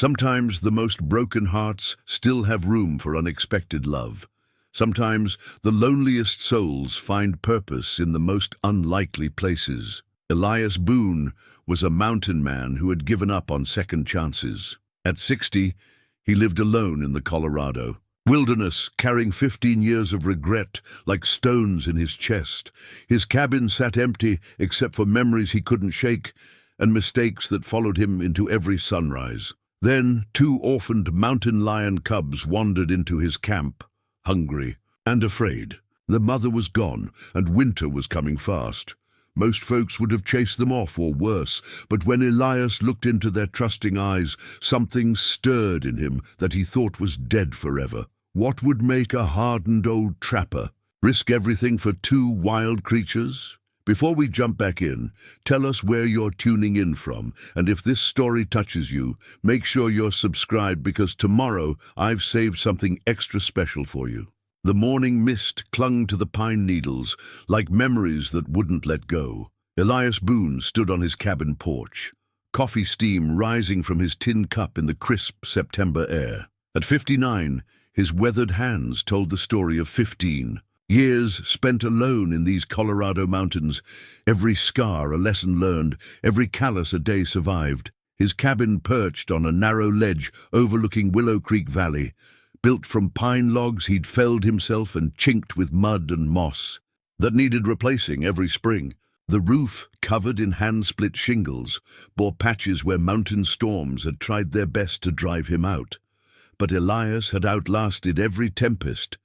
Sometimes the most broken hearts still have room for unexpected love. Sometimes the loneliest souls find purpose in the most unlikely places. Elias Boone was a mountain man who had given up on second chances. At 60, he lived alone in the Colorado wilderness, carrying 15 years of regret like stones in his chest. His cabin sat empty except for memories he couldn't shake and mistakes that followed him into every sunrise. Then 2 orphaned mountain lion cubs wandered into his camp, hungry and afraid. The mother was gone, and winter was coming fast. Most folks would have chased them off or worse, but when Elias looked into their trusting eyes, something stirred in him that he thought was dead forever. What would make a hardened old trapper risk everything for 2 wild creatures? Before we jump back in, tell us where you're tuning in from, and if this story touches you, make sure you're subscribed because tomorrow I've saved something extra special for you. The morning mist clung to the pine needles like memories that wouldn't let go. Elias Boone stood on his cabin porch, coffee steam rising from his tin cup in the crisp September air. At 59, his weathered hands told the story of 15 years spent alone in these Colorado mountains, every scar a lesson learned, every callous a day survived. His cabin perched on a narrow ledge overlooking Willow Creek Valley, built from pine logs he'd felled himself and chinked with mud and moss that needed replacing every spring. The roof, covered in hand-split shingles, bore patches where mountain storms had tried their best to drive him out. But Elias had outlasted every tempest,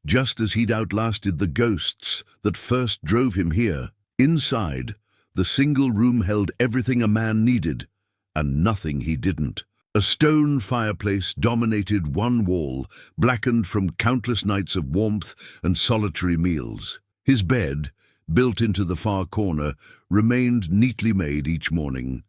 just as he'd outlasted the ghosts that first drove him here. Inside, the single room held everything a man needed, and nothing he didn't. A stone fireplace dominated one wall, blackened from countless nights of warmth and solitary meals. His bed, built into the far corner, remained neatly made each morning,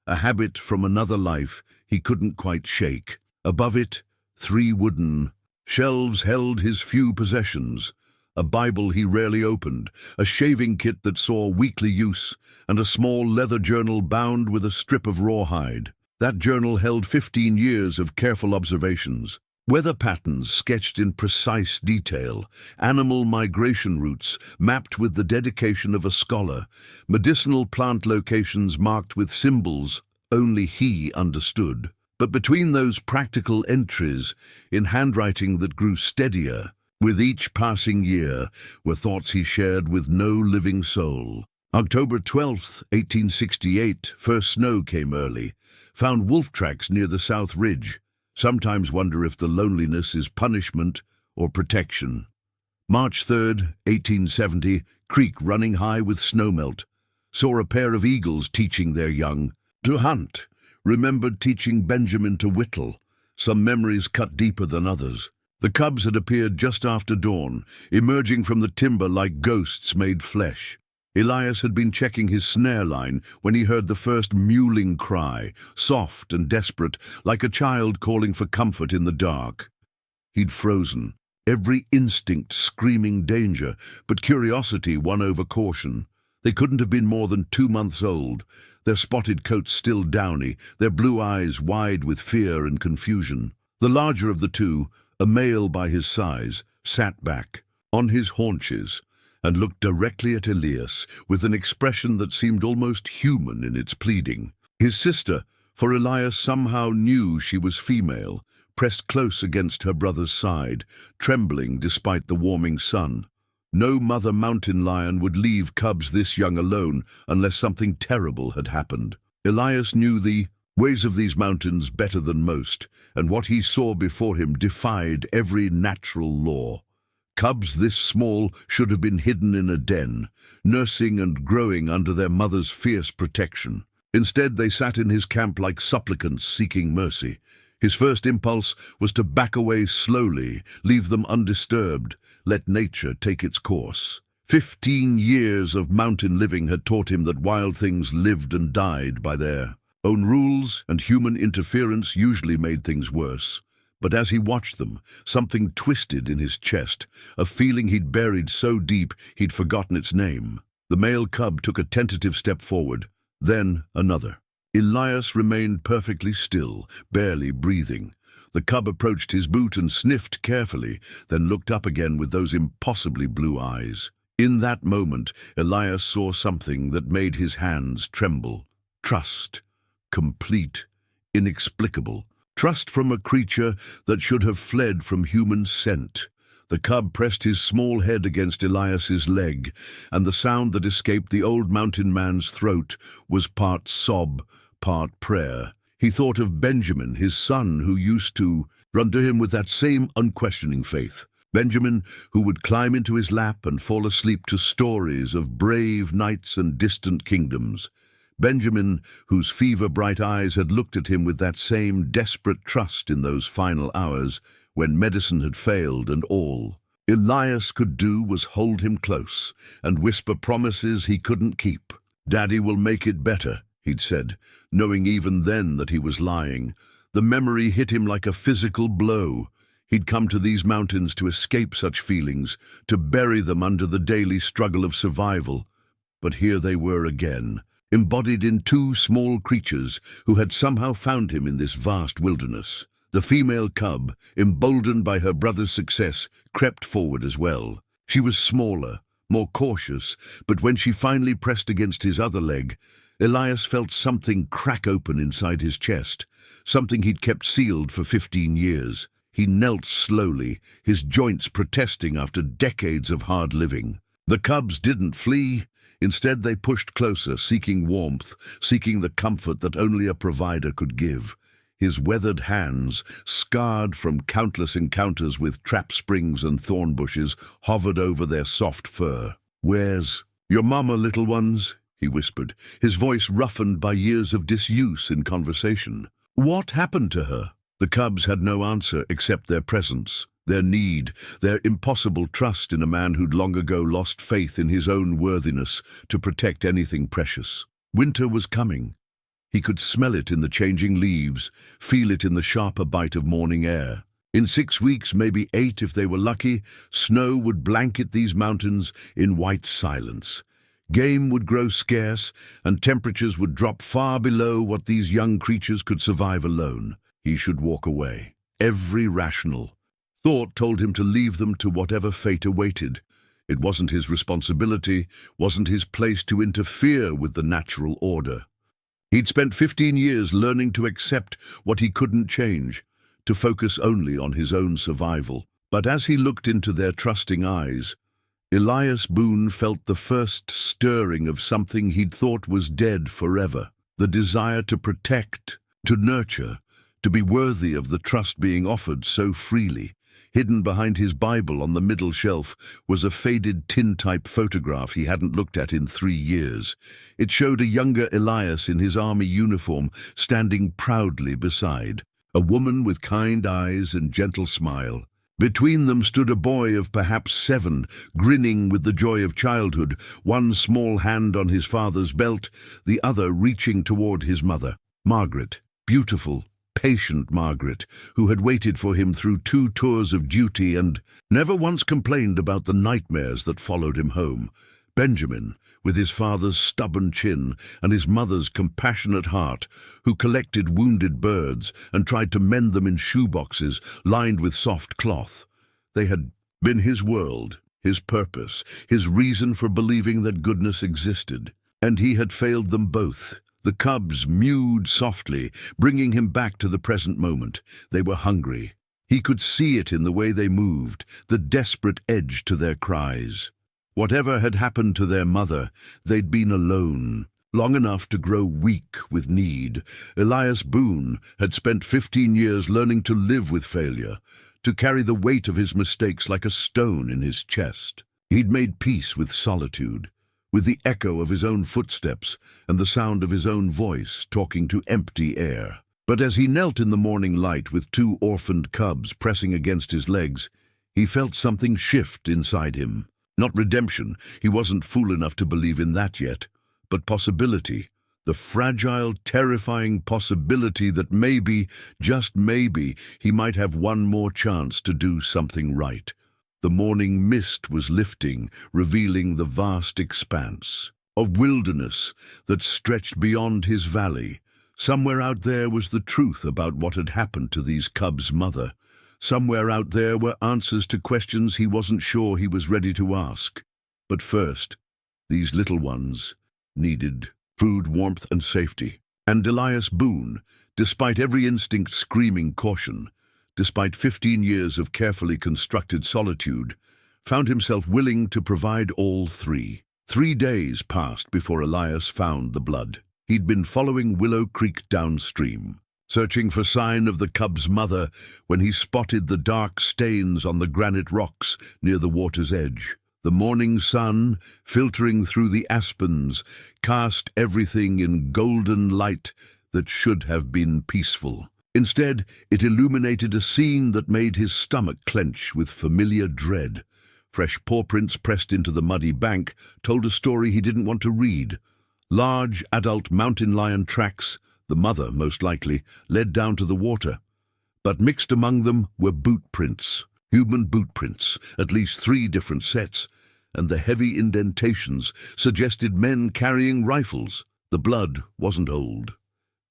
a habit from another life he couldn't quite shake. Above it, 3 wooden shelves held his few possessions: a Bible he rarely opened, a shaving kit that saw weekly use, and a small leather journal bound with a strip of rawhide. That journal held 15 years of careful observations, weather patterns sketched in precise detail, animal migration routes mapped with the dedication of a scholar, medicinal plant locations marked with symbols only he understood. But between those practical entries, in handwriting that grew steadier with each passing year, were thoughts he shared with no living soul. October 12th, 1868, first snow came early, found wolf tracks near the South Ridge. Sometimes wonder if the loneliness is punishment or protection. March 3rd, 1870, creek running high with snowmelt. Saw a pair of eagles teaching their young to hunt. Remembered teaching Benjamin to whittle. Some memories cut deeper than others. The cubs had appeared just after dawn, emerging from the timber like ghosts made flesh. Elias had been checking his snare line when he heard the first mewling cry, soft and desperate, like a child calling for comfort in the dark. He'd frozen, every instinct screaming danger, but curiosity won over caution. They couldn't have been more than 2 months old, their spotted coats still downy, their blue eyes wide with fear and confusion. The larger of the 2, a male by his size, sat back, on his haunches, and looked directly at Elias with an expression that seemed almost human in its pleading. His sister, for Elias somehow knew she was female, pressed close against her brother's side, trembling despite the warming sun. No mother mountain lion would leave cubs this young alone unless something terrible had happened. Elias knew the ways of these mountains better than most, and what he saw before him defied every natural law. Cubs this small should have been hidden in a den, nursing and growing under their mother's fierce protection. Instead, they sat in his camp like supplicants seeking mercy. His first impulse was to back away slowly, leave them undisturbed, let nature take its course. 15 years of mountain living had taught him that wild things lived and died by their own rules, and human interference usually made things worse. But as he watched them, something twisted in his chest, a feeling he'd buried so deep he'd forgotten its name. The male cub took a tentative step forward, then another. Elias remained perfectly still, barely breathing. The cub approached his boot and sniffed carefully, then looked up again with those impossibly blue eyes. In that moment, Elias saw something that made his hands tremble. Trust. Complete. Inexplicable. Trust from a creature that should have fled from human scent. The cub pressed his small head against Elias's leg, and the sound that escaped the old mountain man's throat was part sob, part prayer. He thought of Benjamin, his son, who used to run to him with that same unquestioning faith. Benjamin, who would climb into his lap and fall asleep to stories of brave knights and distant kingdoms. Benjamin, whose fever-bright eyes had looked at him with that same desperate trust in those final hours when medicine had failed and all Elias could do was hold him close and whisper promises he couldn't keep. "Daddy will make it better," he'd said, knowing even then that he was lying. The memory hit him like a physical blow. He'd come to these mountains to escape such feelings, to bury them under the daily struggle of survival. But here they were again, embodied in two small creatures who had somehow found him in this vast wilderness. The female cub, emboldened by her brother's success, crept forward as well. She was smaller, more cautious, but when she finally pressed against his other leg, Elias felt something crack open inside his chest, something he'd kept sealed for 15 years. He knelt slowly, his joints protesting after decades of hard living. The cubs didn't flee. Instead, they pushed closer, seeking warmth, seeking the comfort that only a provider could give. His weathered hands, scarred from countless encounters with trap springs and thorn bushes, hovered over their soft fur. "Where's your mama, little ones?" he whispered, his voice roughened by years of disuse in conversation. "What happened to her?" The cubs had no answer except their presence, their need, their impossible trust in a man who'd long ago lost faith in his own worthiness to protect anything precious. Winter was coming. He could smell it in the changing leaves, feel it in the sharper bite of morning air. In 6 weeks, maybe 8 if they were lucky, snow would blanket these mountains in white silence. Game would grow scarce, and temperatures would drop far below what these young creatures could survive alone. He should walk away. Every rational thought told him to leave them to whatever fate awaited. It wasn't his responsibility, wasn't his place to interfere with the natural order. He'd spent 15 years learning to accept what he couldn't change, to focus only on his own survival. But as he looked into their trusting eyes, Elias Boone felt the first stirring of something he'd thought was dead forever. The desire to protect, to nurture, to be worthy of the trust being offered so freely. Hidden behind his Bible on the middle shelf was a faded tin-type photograph he hadn't looked at in 3 years. It showed a younger Elias in his army uniform standing proudly beside a woman with kind eyes and gentle smile. Between them stood a boy of perhaps 7, grinning with the joy of childhood, one small hand on his father's belt, the other reaching toward his mother, Margaret, beautiful, patient Margaret, who had waited for him through 2 tours of duty and never once complained about the nightmares that followed him home. Benjamin, with his father's stubborn chin and his mother's compassionate heart, who collected wounded birds and tried to mend them in shoeboxes lined with soft cloth. They had been his world, his purpose, his reason for believing that goodness existed. And he had failed them both. The cubs mewed softly, bringing him back to the present moment. They were hungry. He could see it in the way they moved, the desperate edge to their cries. Whatever had happened to their mother, they'd been alone, long enough to grow weak with need. Elias Boone had spent 15 years learning to live with failure, to carry the weight of his mistakes like a stone in his chest. He'd made peace with solitude, with the echo of his own footsteps and the sound of his own voice talking to empty air. But as he knelt in the morning light with 2 orphaned cubs pressing against his legs, he felt something shift inside him. Not redemption, he wasn't fool enough to believe in that yet, but possibility, the fragile, terrifying possibility that maybe, just maybe, he might have one more chance to do something right. The morning mist was lifting, revealing the vast expanse of wilderness that stretched beyond his valley, Somewhere out there was the truth about what had happened to these cubs' mother. Somewhere out there were answers to questions he wasn't sure he was ready to ask. But first, these little ones needed food, warmth, and safety. And Elias Boone, despite every instinct screaming caution, despite 15 years of carefully constructed solitude, found himself willing to provide all three. 3 days passed before Elias found the blood. He'd been following Willow Creek downstream, searching for sign of the cub's mother when he spotted the dark stains on the granite rocks near the water's edge. The morning sun, filtering through the aspens, cast everything in golden light that should have been peaceful. Instead, it illuminated a scene that made his stomach clench with familiar dread. Fresh paw prints pressed into the muddy bank told a story he didn't want to read. Large adult mountain lion tracks, the mother most likely, led down to the water. But mixed among them were boot prints, human boot prints, at least 3 different sets, and the heavy indentations suggested men carrying rifles. The blood wasn't old.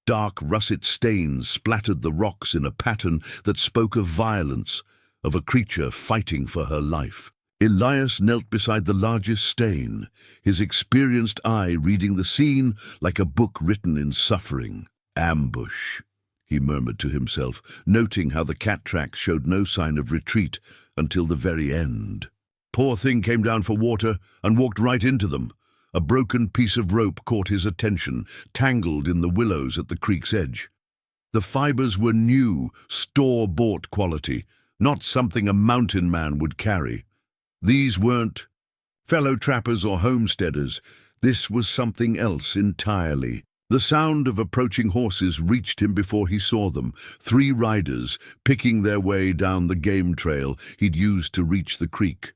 Dark russet stains splattered the rocks in a pattern that spoke of violence, of a creature fighting for her life. Elias knelt beside the largest stain, his experienced eye reading the scene like a book written in suffering. Ambush, he murmured to himself, noting how the cat tracks showed no sign of retreat until the very end. Poor thing came down for water and walked right into them. A broken piece of rope caught his attention, tangled in the willows at the creek's edge. The fibers were new, store-bought quality, not something a mountain man would carry. These weren't fellow trappers or homesteaders. This was something else entirely. The sound of approaching horses reached him before he saw them, 3 riders picking their way down the game trail he'd used to reach the creek.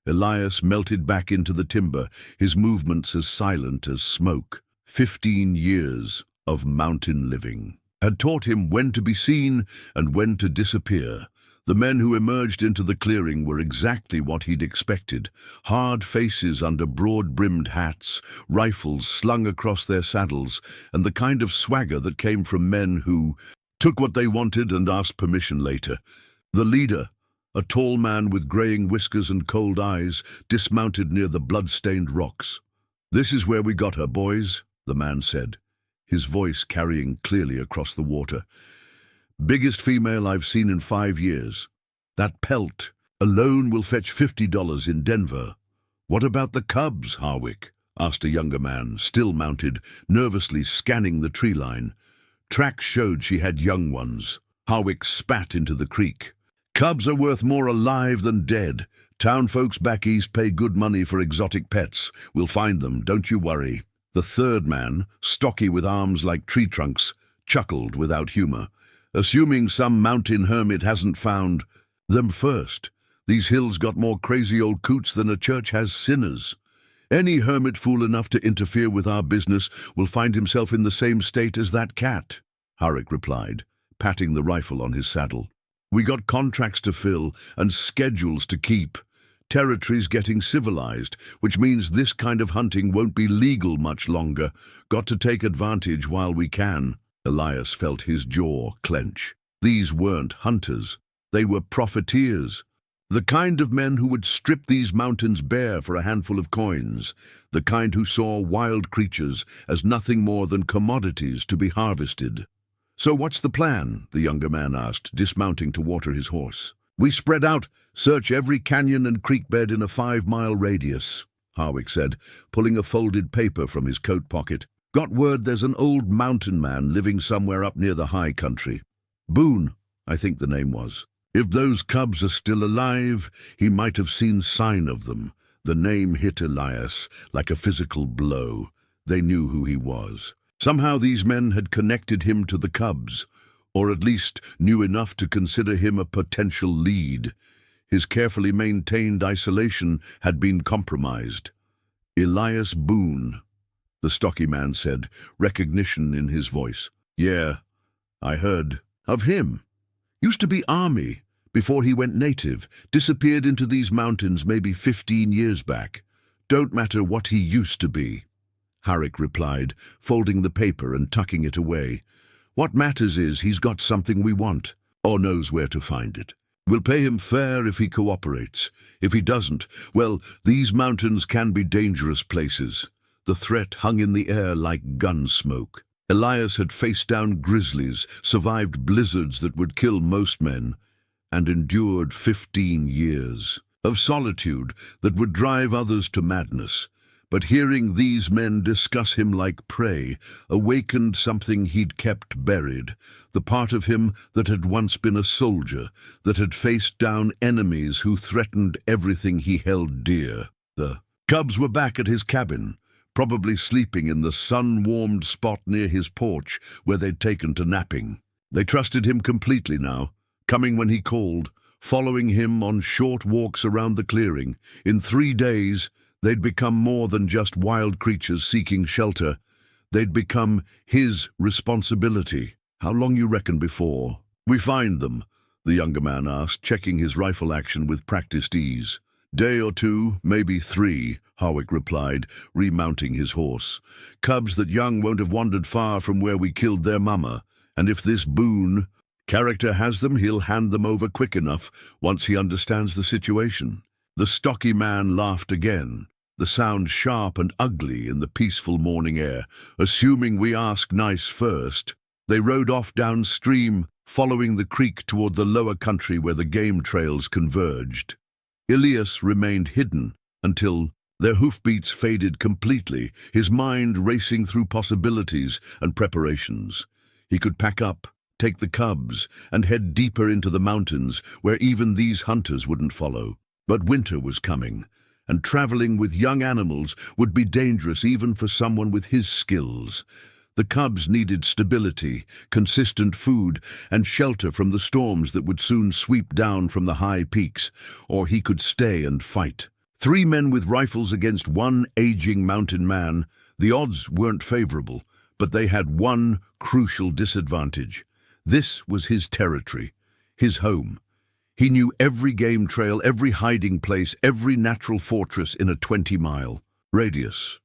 Elias melted back into the timber, his movements as silent as smoke. 15 years of mountain living had taught him when to be seen and when to disappear. The men who emerged into the clearing were exactly what he'd expected. Hard faces under broad-brimmed hats, rifles slung across their saddles, and the kind of swagger that came from men who took what they wanted and asked permission later. The leader, a tall man with graying whiskers and cold eyes, dismounted near the blood-stained rocks. "This is where we got her, boys," the man said, his voice carrying clearly across the water. "Biggest female I've seen in 5 years. That pelt alone will fetch $50 in Denver." "What about the cubs, Harwick?" asked a younger man, still mounted, nervously scanning the tree line. Tracks showed she had young ones. Harwick spat into the creek. "Cubs are worth more alive than dead. Town folks back east pay good money for exotic pets. We'll find them, don't you worry." The third man, stocky with arms like tree trunks, chuckled without humor. "Assuming some mountain hermit hasn't found them first. These hills got more crazy old coots than a church has sinners. Any hermit fool enough to interfere with our business will find himself in the same state as that cat," Harwick replied, patting the rifle on his saddle. "We got contracts to fill and schedules to keep. Territory's getting civilized, which means this kind of hunting won't be legal much longer. Got to take advantage while we can." Elias felt his jaw clench. These weren't hunters. They were profiteers. The kind of men who would strip these mountains bare for a handful of coins. The kind who saw wild creatures as nothing more than commodities to be harvested. "So what's the plan?" the younger man asked, dismounting to water his horse. "We spread out, search every canyon and creek bed in a 5-mile radius," Harwick said, pulling a folded paper from his coat pocket. "Got word there's an old mountain man living somewhere up near the high country. Boone, I think the name was. If those cubs are still alive, he might have seen sign of them." The name hit Elias like a physical blow. They knew who he was. Somehow these men had connected him to the cubs, or at least knew enough to consider him a potential lead. His carefully maintained isolation had been compromised. "Elias Boone," the stocky man said, recognition in his voice. "Yeah, I heard of him. Used to be Army before he went native, disappeared into these mountains maybe 15 years back. Don't matter what he used to be." Harrick replied, folding the paper and tucking it away. "What matters is he's got something we want, or knows where to find it. We'll pay him fair if he cooperates. If he doesn't, well, these mountains can be dangerous places." The threat hung in the air like gun smoke. Elias had faced down grizzlies, survived blizzards that would kill most men, and endured 15 years of solitude that would drive others to madness. But hearing these men discuss him like prey awakened something he'd kept buried, the part of him that had once been a soldier, that had faced down enemies who threatened everything he held dear. The cubs were back at his cabin, probably sleeping in the sun-warmed spot near his porch where they'd taken to napping. They trusted him completely now, coming when he called, following him on short walks around the clearing. In 3 days, they'd become more than just wild creatures seeking shelter. They'd become his responsibility. "How long you reckon before we find them?" the younger man asked, checking his rifle action with practiced ease. "Day or 2, maybe 3, Harwick replied, remounting his horse. "Cubs that young won't have wandered far from where we killed their mama, and if this Boone character has them, he'll hand them over quick enough once he understands the situation." The stocky man laughed again, the sound sharp and ugly in the peaceful morning air. "Assuming we ask nice first." They rode off downstream, following the creek toward the lower country where the game trails converged. Elias remained hidden until their hoofbeats faded completely, his mind racing through possibilities and preparations. He could pack up, take the cubs, and head deeper into the mountains where even these hunters wouldn't follow. But winter was coming, and traveling with young animals would be dangerous even for someone with his skills. The cubs needed stability, consistent food, and shelter from the storms that would soon sweep down from the high peaks, or he could stay and fight. 3 men with rifles against 1 aging mountain man. The odds weren't favorable, but they had one crucial disadvantage. This was his territory, his home. He knew every game trail, every hiding place, every natural fortress in a 20-mile radius.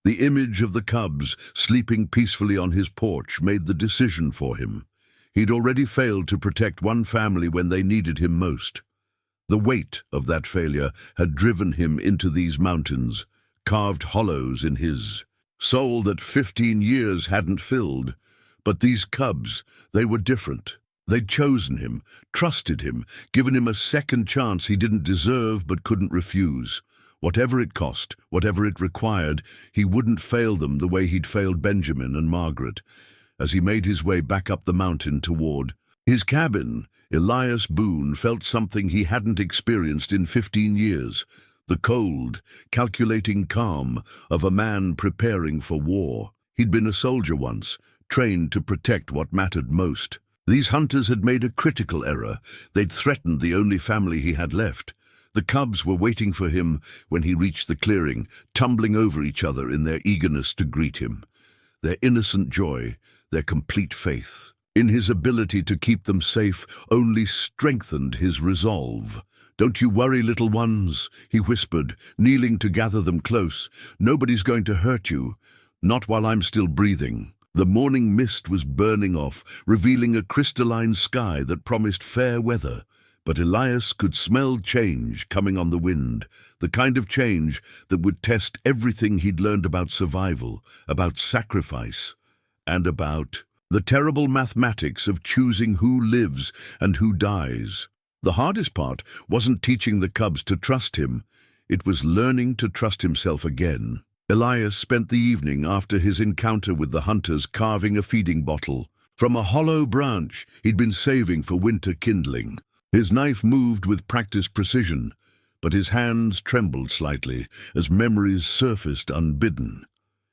The image of the cubs sleeping peacefully on his porch made the decision for him. He'd already failed to protect one family when they needed him most. The weight of that failure had driven him into these mountains, carved hollows in his soul that 15 years hadn't filled. But these cubs, they were different. They'd chosen him, trusted him, given him a second chance he didn't deserve but couldn't refuse. Whatever it cost, whatever it required, he wouldn't fail them the way he'd failed Benjamin and Margaret. As he made his way back up the mountain toward his cabin, Elias Boone felt something he hadn't experienced in 15 years. The cold, calculating calm of a man preparing for war. He'd been a soldier once, trained to protect what mattered most. These hunters had made a critical error. They'd threatened the only family he had left. The cubs were waiting for him when he reached the clearing, tumbling over each other in their eagerness to greet him. Their innocent joy, their complete faith in his ability to keep them safe only strengthened his resolve. "Don't you worry, little ones," he whispered, kneeling to gather them close. "Nobody's going to hurt you, not while I'm still breathing." The morning mist was burning off, revealing a crystalline sky that promised fair weather. But Elias could smell change coming on the wind, the kind of change that would test everything he'd learned about survival, about sacrifice, and about the terrible mathematics of choosing who lives and who dies. The hardest part wasn't teaching the cubs to trust him. It was learning to trust himself again. Elias spent the evening after his encounter with the hunters carving a feeding bottle from a hollow branch he'd been saving for winter kindling. His knife moved with practiced precision, but his hands trembled slightly as memories surfaced unbidden.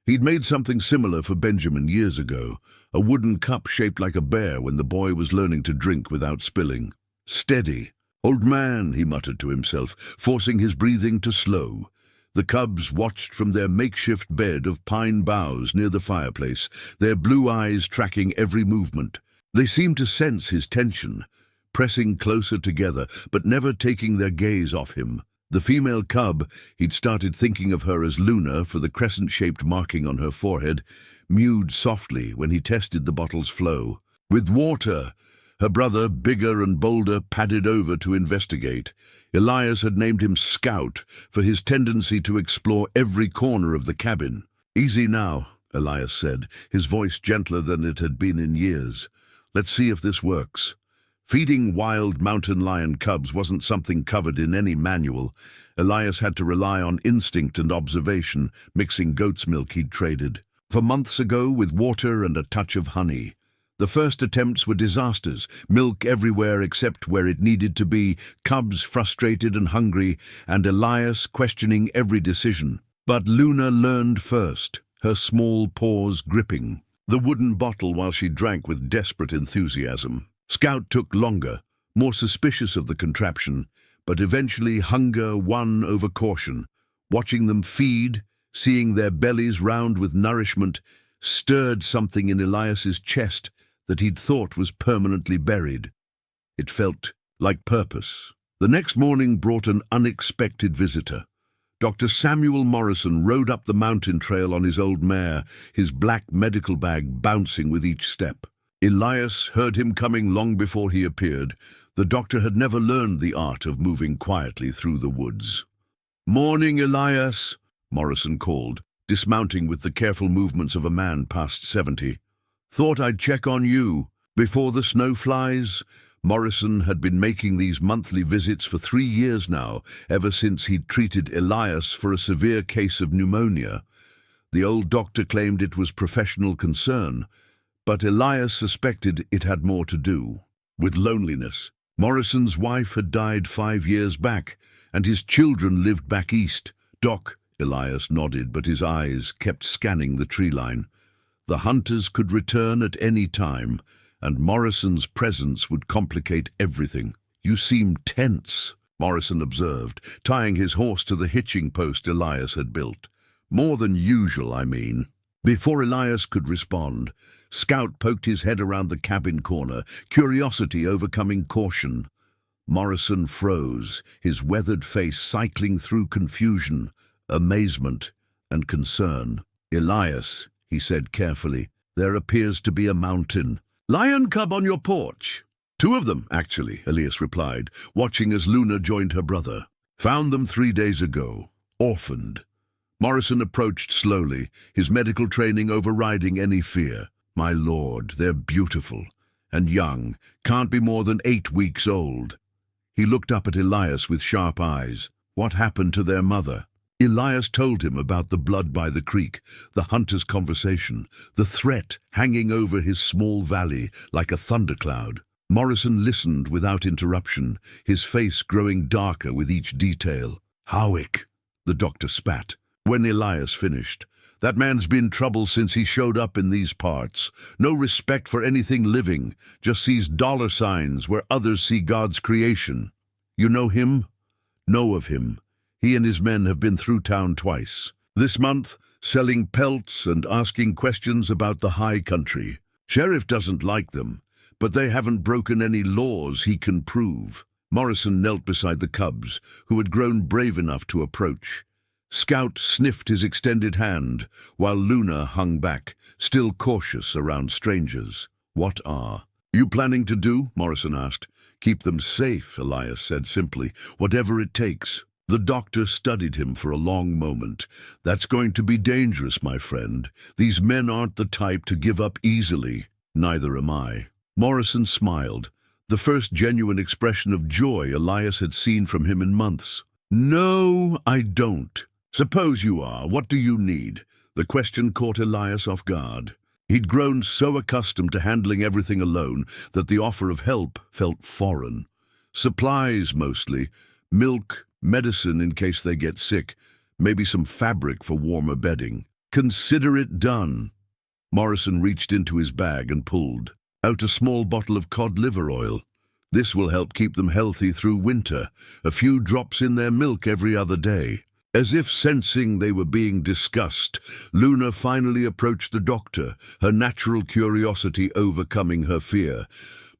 He'd made something similar for Benjamin years ago, a wooden cup shaped like a bear when the boy was learning to drink without spilling. "Steady, old man," he muttered to himself, forcing his breathing to slow. The cubs watched from their makeshift bed of pine boughs near the fireplace, their blue eyes tracking every movement. They seemed to sense his tension, pressing closer together, but never taking their gaze off him. The female cub, he'd started thinking of her as Luna for the crescent-shaped marking on her forehead, mewed softly when he tested the bottle's flow. With water, her brother, bigger and bolder, padded over to investigate. Elias had named him Scout for his tendency to explore every corner of the cabin. "Easy now," Elias said, his voice gentler than it had been in years. "Let's see if this works." Feeding wild mountain lion cubs wasn't something covered in any manual. Elias had to rely on instinct and observation, mixing goat's milk he'd traded for months ago with water and a touch of honey. The first attempts were disasters, milk everywhere except where it needed to be, cubs frustrated and hungry, and Elias questioning every decision. But Luna learned first, her small paws gripping the wooden bottle while she drank with desperate enthusiasm. Scout took longer, more suspicious of the contraption, but eventually hunger won over caution. Watching them feed, seeing their bellies round with nourishment, stirred something in Elias's chest that he'd thought was permanently buried. It felt like purpose. The next morning brought an unexpected visitor. Dr. Samuel Morrison rode up the mountain trail on his old mare, his black medical bag bouncing with each step. Elias heard him coming long before he appeared. The doctor had never learned the art of moving quietly through the woods. "Morning, Elias," Morrison called, dismounting with the careful movements of a man past 70. "Thought I'd check on you. Before the snow flies?" Morrison had been making these monthly visits for 3 years now, ever since he'd treated Elias for a severe case of pneumonia. The old doctor claimed it was professional concern, but Elias suspected it had more to do with loneliness. Morrison's wife had died 5 years back, and his children lived back east. "Doc," Elias nodded, but his eyes kept scanning the tree line. The hunters could return at any time, and Morrison's presence would complicate everything. "You seem tense," Morrison observed, tying his horse to the hitching post Elias had built. "More than usual, I mean." Before Elias could respond, Scout poked his head around the cabin corner, curiosity overcoming caution. Morrison froze, his weathered face cycling through confusion, amazement, and concern. "Elias," he said carefully, "there appears to be a mountain lion cub on your porch." "2 of them, actually," Elias replied, watching as Luna joined her brother. "Found them 3 days ago. Orphaned." Morrison approached slowly, his medical training overriding any fear. "My lord, they're beautiful. And young, can't be more than 8 weeks old." He looked up at Elias with sharp eyes. "What happened to their mother?" Elias told him about the blood by the creek, the hunter's conversation, the threat hanging over his small valley like a thundercloud. Morrison listened without interruption, his face growing darker with each detail. "Howick," the doctor spat. When Elias finished, "That man's been trouble since he showed up in these parts. No respect for anything living, just sees dollar signs where others see God's creation. You know him?" "Know of him. He and his men have been through town twice. This month, selling pelts and asking questions about the high country. Sheriff doesn't like them, but they haven't broken any laws he can prove." Morrison knelt beside the cubs, who had grown brave enough to approach. Scout sniffed his extended hand, while Luna hung back, still cautious around strangers. "What are you planning to do?" Morrison asked. "Keep them safe," Elias said simply. "Whatever it takes." The doctor studied him for a long moment. "That's going to be dangerous, my friend. These men aren't the type to give up easily." "Neither am I." Morrison smiled, the first genuine expression of joy Elias had seen from him in months. "No, I don't. Suppose you are. What do you need?" The question caught Elias off guard. He'd grown so accustomed to handling everything alone that the offer of help felt foreign. Supplies mostly, milk, medicine in case they get sick, maybe some fabric for warmer bedding. "Consider it done." Morrison reached into his bag and pulled out a small bottle of cod liver oil. "This will help keep them healthy through winter, a few drops in their milk every other day." As if sensing they were being discussed, Luna finally approached the doctor, her natural curiosity overcoming her fear.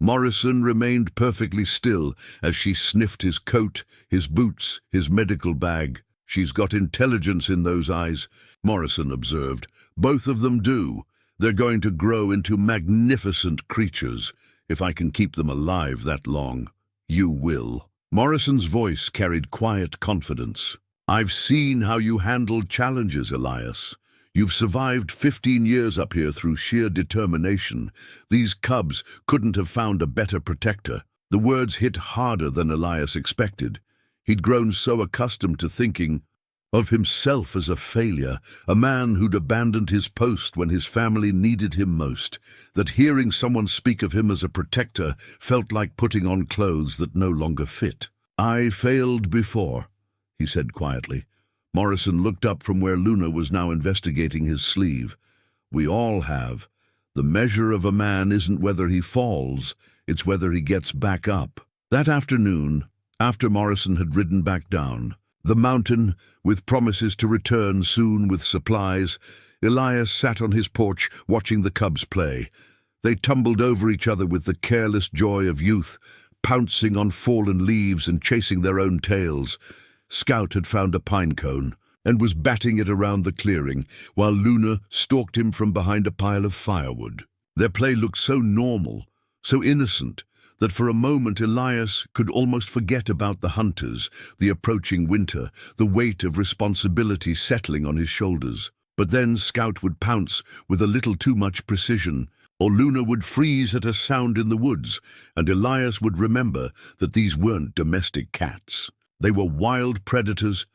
Morrison remained perfectly still as she sniffed his coat, his boots, his medical bag. "She's got intelligence in those eyes," Morrison observed. "Both of them do. They're going to grow into magnificent creatures. If I can keep them alive that long, you will." Morrison's voice carried quiet confidence. "I've seen how you handled challenges, Elias. You've survived 15 years up here through sheer determination. These cubs couldn't have found a better protector." The words hit harder than Elias expected. He'd grown so accustomed to thinking of himself as a failure, a man who'd abandoned his post when his family needed him most, that hearing someone speak of him as a protector felt like putting on clothes that no longer fit. "I failed before," he said quietly. Morrison looked up from where Luna was now investigating his sleeve. "We all have. The measure of a man isn't whether he falls, it's whether he gets back up." That afternoon, after Morrison had ridden back down the mountain, with promises to return soon with supplies, Elias sat on his porch watching the cubs play. They tumbled over each other with the careless joy of youth, pouncing on fallen leaves and chasing their own tails. Scout had found a pine cone and was batting it around the clearing, while Luna stalked him from behind a pile of firewood. Their play looked so normal, so innocent, that for a moment Elias could almost forget about the hunters, the approaching winter, the weight of responsibility settling on his shoulders. But then Scout would pounce with a little too much precision, or Luna would freeze at a sound in the woods, and Elias would remember that these weren't domestic cats. They were wild predators,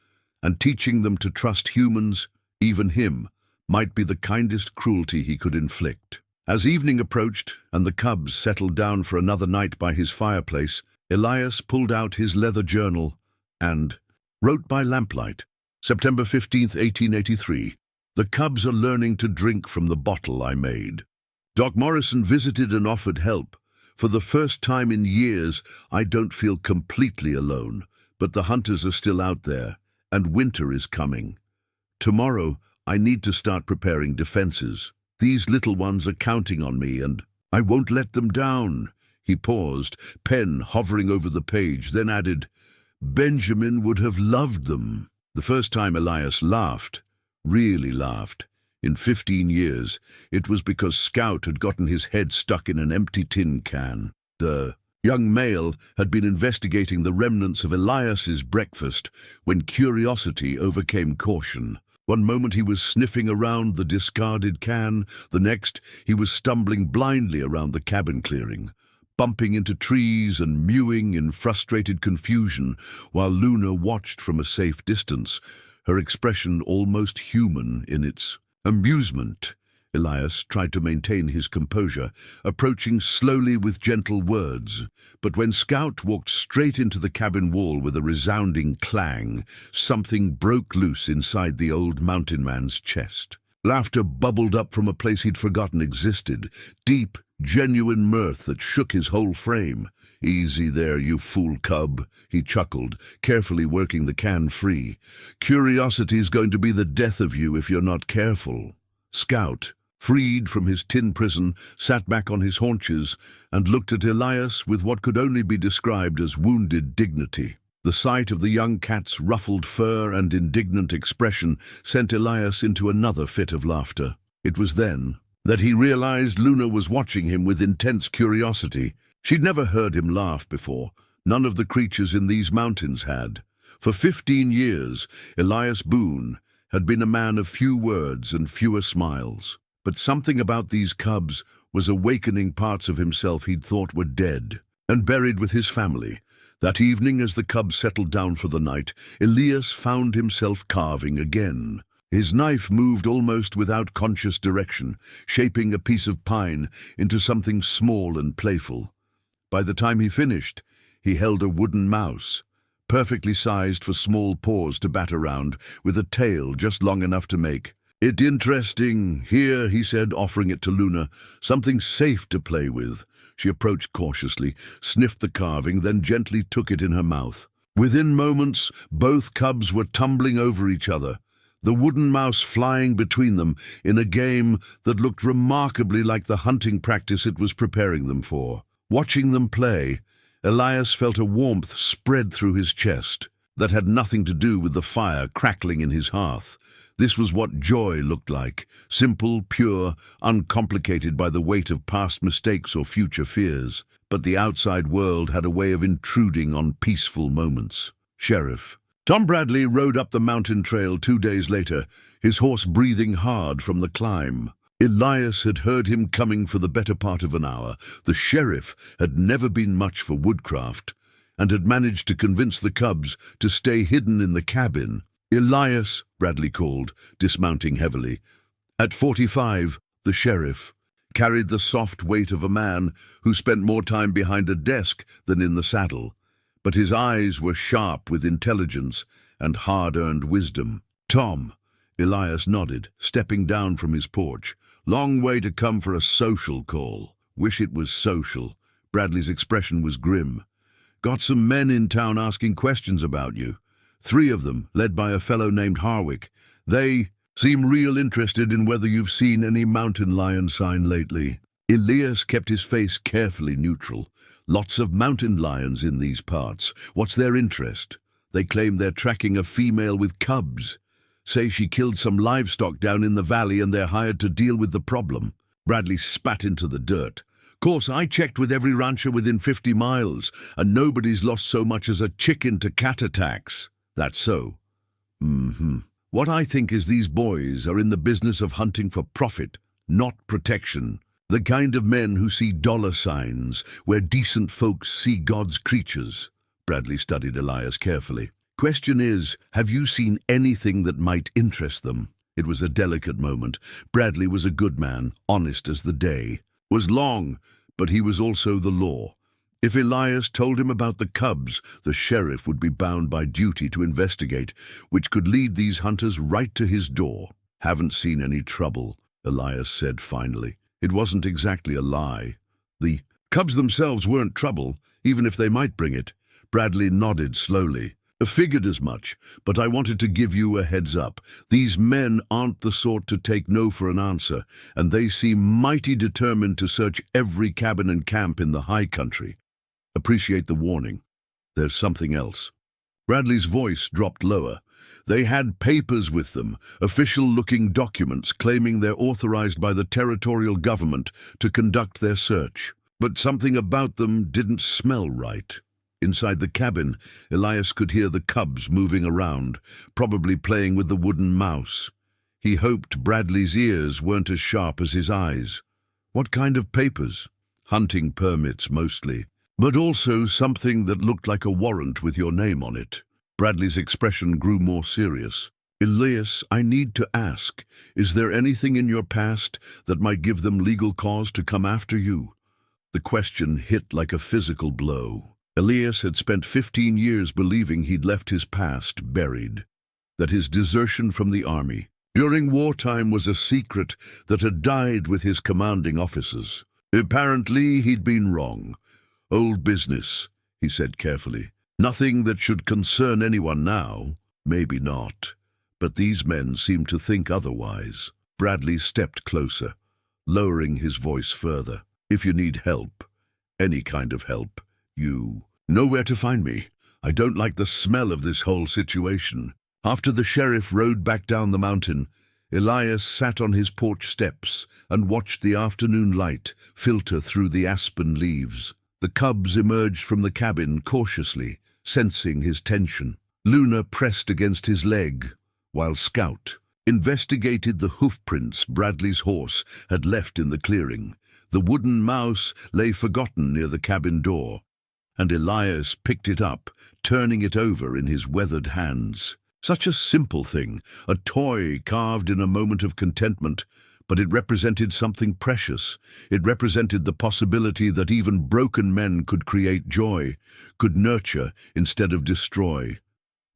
and teaching them to trust humans, even him, might be the kindest cruelty he could inflict. As evening approached and the cubs settled down for another night by his fireplace, Elias pulled out his leather journal and wrote by lamplight. September 15th, 1883. "The cubs are learning to drink from the bottle I made. Doc Morrison visited and offered help. For the first time in years, I don't feel completely alone, but the hunters are still out there, and winter is coming. Tomorrow, I need to start preparing defenses. These little ones are counting on me, and I won't let them down." He paused, pen hovering over the page, then added, "Benjamin would have loved them." The first time Elias laughed, really laughed, in 15 years, it was because Scout had gotten his head stuck in an empty tin can. The young male had been investigating the remnants of Elias's breakfast when curiosity overcame caution. One moment he was sniffing around the discarded can, the next he was stumbling blindly around the cabin clearing, bumping into trees and mewing in frustrated confusion, while Luna watched from a safe distance, her expression almost human in its amusement. Elias tried to maintain his composure, approaching slowly with gentle words. But when Scout walked straight into the cabin wall with a resounding clang, something broke loose inside the old mountain man's chest. Laughter bubbled up from a place he'd forgotten existed, deep, genuine mirth that shook his whole frame. "Easy there, you fool cub," he chuckled, carefully working the can free. "Curiosity's going to be the death of you if you're not careful." Scout, freed from his tin prison, sat back on his haunches and looked at Elias with what could only be described as wounded dignity. The sight of the young cat's ruffled fur and indignant expression sent Elias into another fit of laughter. It was then that he realized Luna was watching him with intense curiosity. She'd never heard him laugh before. None of the creatures in these mountains had. For 15 years, Elias Boone had been a man of few words and fewer smiles. But something about these cubs was awakening parts of himself he'd thought were dead and buried with his family. That evening, as the cubs settled down for the night, Elias found himself carving again. His knife moved almost without conscious direction, shaping a piece of pine into something small and playful. By the time he finished, he held a wooden mouse, perfectly sized for small paws to bat around, with a tail just long enough to make. "It's interesting. Here," he said, offering it to Luna. "Something safe to play with." She approached cautiously, sniffed the carving, then gently took it in her mouth. Within moments, both cubs were tumbling over each other, the wooden mouse flying between them in a game that looked remarkably like the hunting practice it was preparing them for. Watching them play, Elias felt a warmth spread through his chest that had nothing to do with the fire crackling in his hearth. This was what joy looked like, simple, pure, uncomplicated by the weight of past mistakes or future fears. But the outside world had a way of intruding on peaceful moments. Sheriff. Tom Bradley rode up the mountain trail 2 days later, his horse breathing hard from the climb. Elias had heard him coming for the better part of an hour. The sheriff had never been much for woodcraft, and had managed to convince the cubs to stay hidden in the cabin. "Elias," Bradley called, dismounting heavily. At 45, the sheriff carried the soft weight of a man who spent more time behind a desk than in the saddle, but his eyes were sharp with intelligence and hard-earned wisdom. "Tom," Elias nodded, stepping down from his porch. "Long way to come for a social call." "Wish it was social." Bradley's expression was grim. "Got some men in town asking questions about you. 3 of them, led by a fellow named Harwick. They seem real interested in whether you've seen any mountain lion sign lately." Elias kept his face carefully neutral. "Lots of mountain lions in these parts. What's their interest?" "They claim they're tracking a female with cubs. Say she killed some livestock down in the valley and they're hired to deal with the problem." Bradley spat into the dirt. "Course, I checked with every rancher within 50 miles, and nobody's lost so much as a chicken to cat attacks." "That's so." "What I think is these boys are in the business of hunting for profit, not protection. The kind of men who see dollar signs where decent folks see God's creatures." Bradley studied Elias carefully. "Question is, have you seen anything that might interest them?" It was a delicate moment. Bradley was a good man, honest as the day. Was long, but he was also the law. If Elias told him about the cubs, the sheriff would be bound by duty to investigate, which could lead these hunters right to his door. "Haven't seen any trouble," Elias said finally. It wasn't exactly a lie. The cubs themselves weren't trouble, even if they might bring it. Bradley nodded slowly. "I figured as much, but I wanted to give you a heads up. These men aren't the sort to take no for an answer, and they seem mighty determined to search every cabin and camp in the high country. Appreciate the warning. There's something else." Bradley's voice dropped lower. "They had papers with them, official-looking documents claiming they're authorized by the territorial government to conduct their search. But something about them didn't smell right." Inside the cabin, Elias could hear the cubs moving around, probably playing with the wooden mouse. He hoped Bradley's ears weren't as sharp as his eyes. "What kind of papers?" "Hunting permits, mostly. But also something that looked like a warrant with your name on it." Bradley's expression grew more serious. "Elias, I need to ask, is there anything in your past that might give them legal cause to come after you?" The question hit like a physical blow. Elias had spent 15 years believing he'd left his past buried, that his desertion from the army during wartime was a secret that had died with his commanding officers. Apparently, he'd been wrong. "Old business," he said carefully. "Nothing that should concern anyone now. Maybe not. But these men seem to think otherwise." Bradley stepped closer, lowering his voice further. "If you need help, any kind of help, you know where to find me. I don't like the smell of this whole situation." After the sheriff rode back down the mountain, Elias sat on his porch steps and watched the afternoon light filter through the aspen leaves. The cubs emerged from the cabin cautiously, sensing his tension. Luna pressed against his leg, while Scout investigated the hoofprints Bradley's horse had left in the clearing. The wooden mouse lay forgotten near the cabin door, and Elias picked it up, turning it over in his weathered hands. Such a simple thing, a toy carved in a moment of contentment, but it represented something precious. It represented the possibility that even broken men could create joy, could nurture instead of destroy.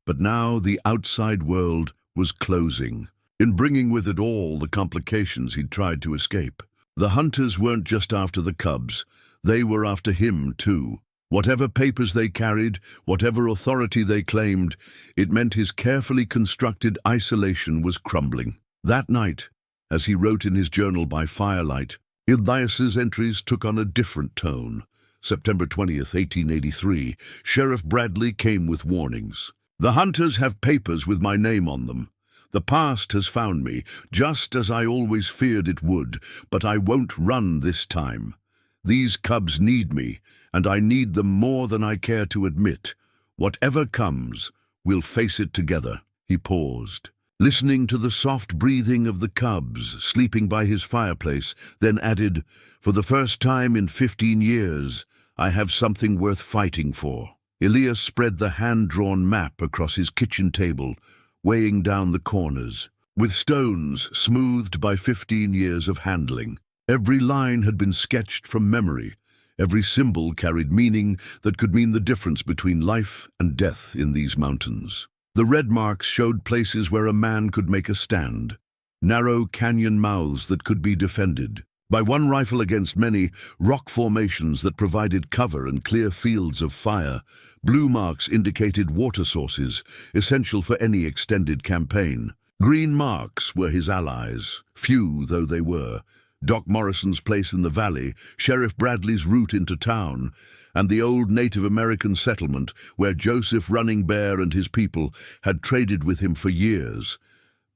But now the outside world was closing, in bringing with it all the complications he'd tried to escape. The hunters weren't just after the cubs, they were after him too. Whatever papers they carried, whatever authority they claimed, it meant his carefully constructed isolation was crumbling. That night, as he wrote in his journal by firelight, Elias's entries took on a different tone. September 20th, 1883, Sheriff Bradley came with warnings. The hunters have papers with my name on them. The past has found me, just as I always feared it would, but I won't run this time. These cubs need me, and I need them more than I care to admit. Whatever comes, we'll face it together." He paused, listening to the soft breathing of the cubs sleeping by his fireplace, then added, "For the first time in 15 years, I have something worth fighting for." Elias spread the hand-drawn map across his kitchen table, weighing down the corners. With stones smoothed by 15 years of handling, every line had been sketched from memory. Every symbol carried meaning that could mean the difference between life and death in these mountains. The red marks showed places where a man could make a stand, narrow canyon mouths that could be defended by one rifle against many, rock formations that provided cover and clear fields of fire. Blue marks indicated water sources, essential for any extended campaign. Green marks were his allies, few though they were. Doc Morrison's place in the valley, Sheriff Bradley's route into town, and the old Native American settlement where Joseph Running Bear and his people had traded with him for years.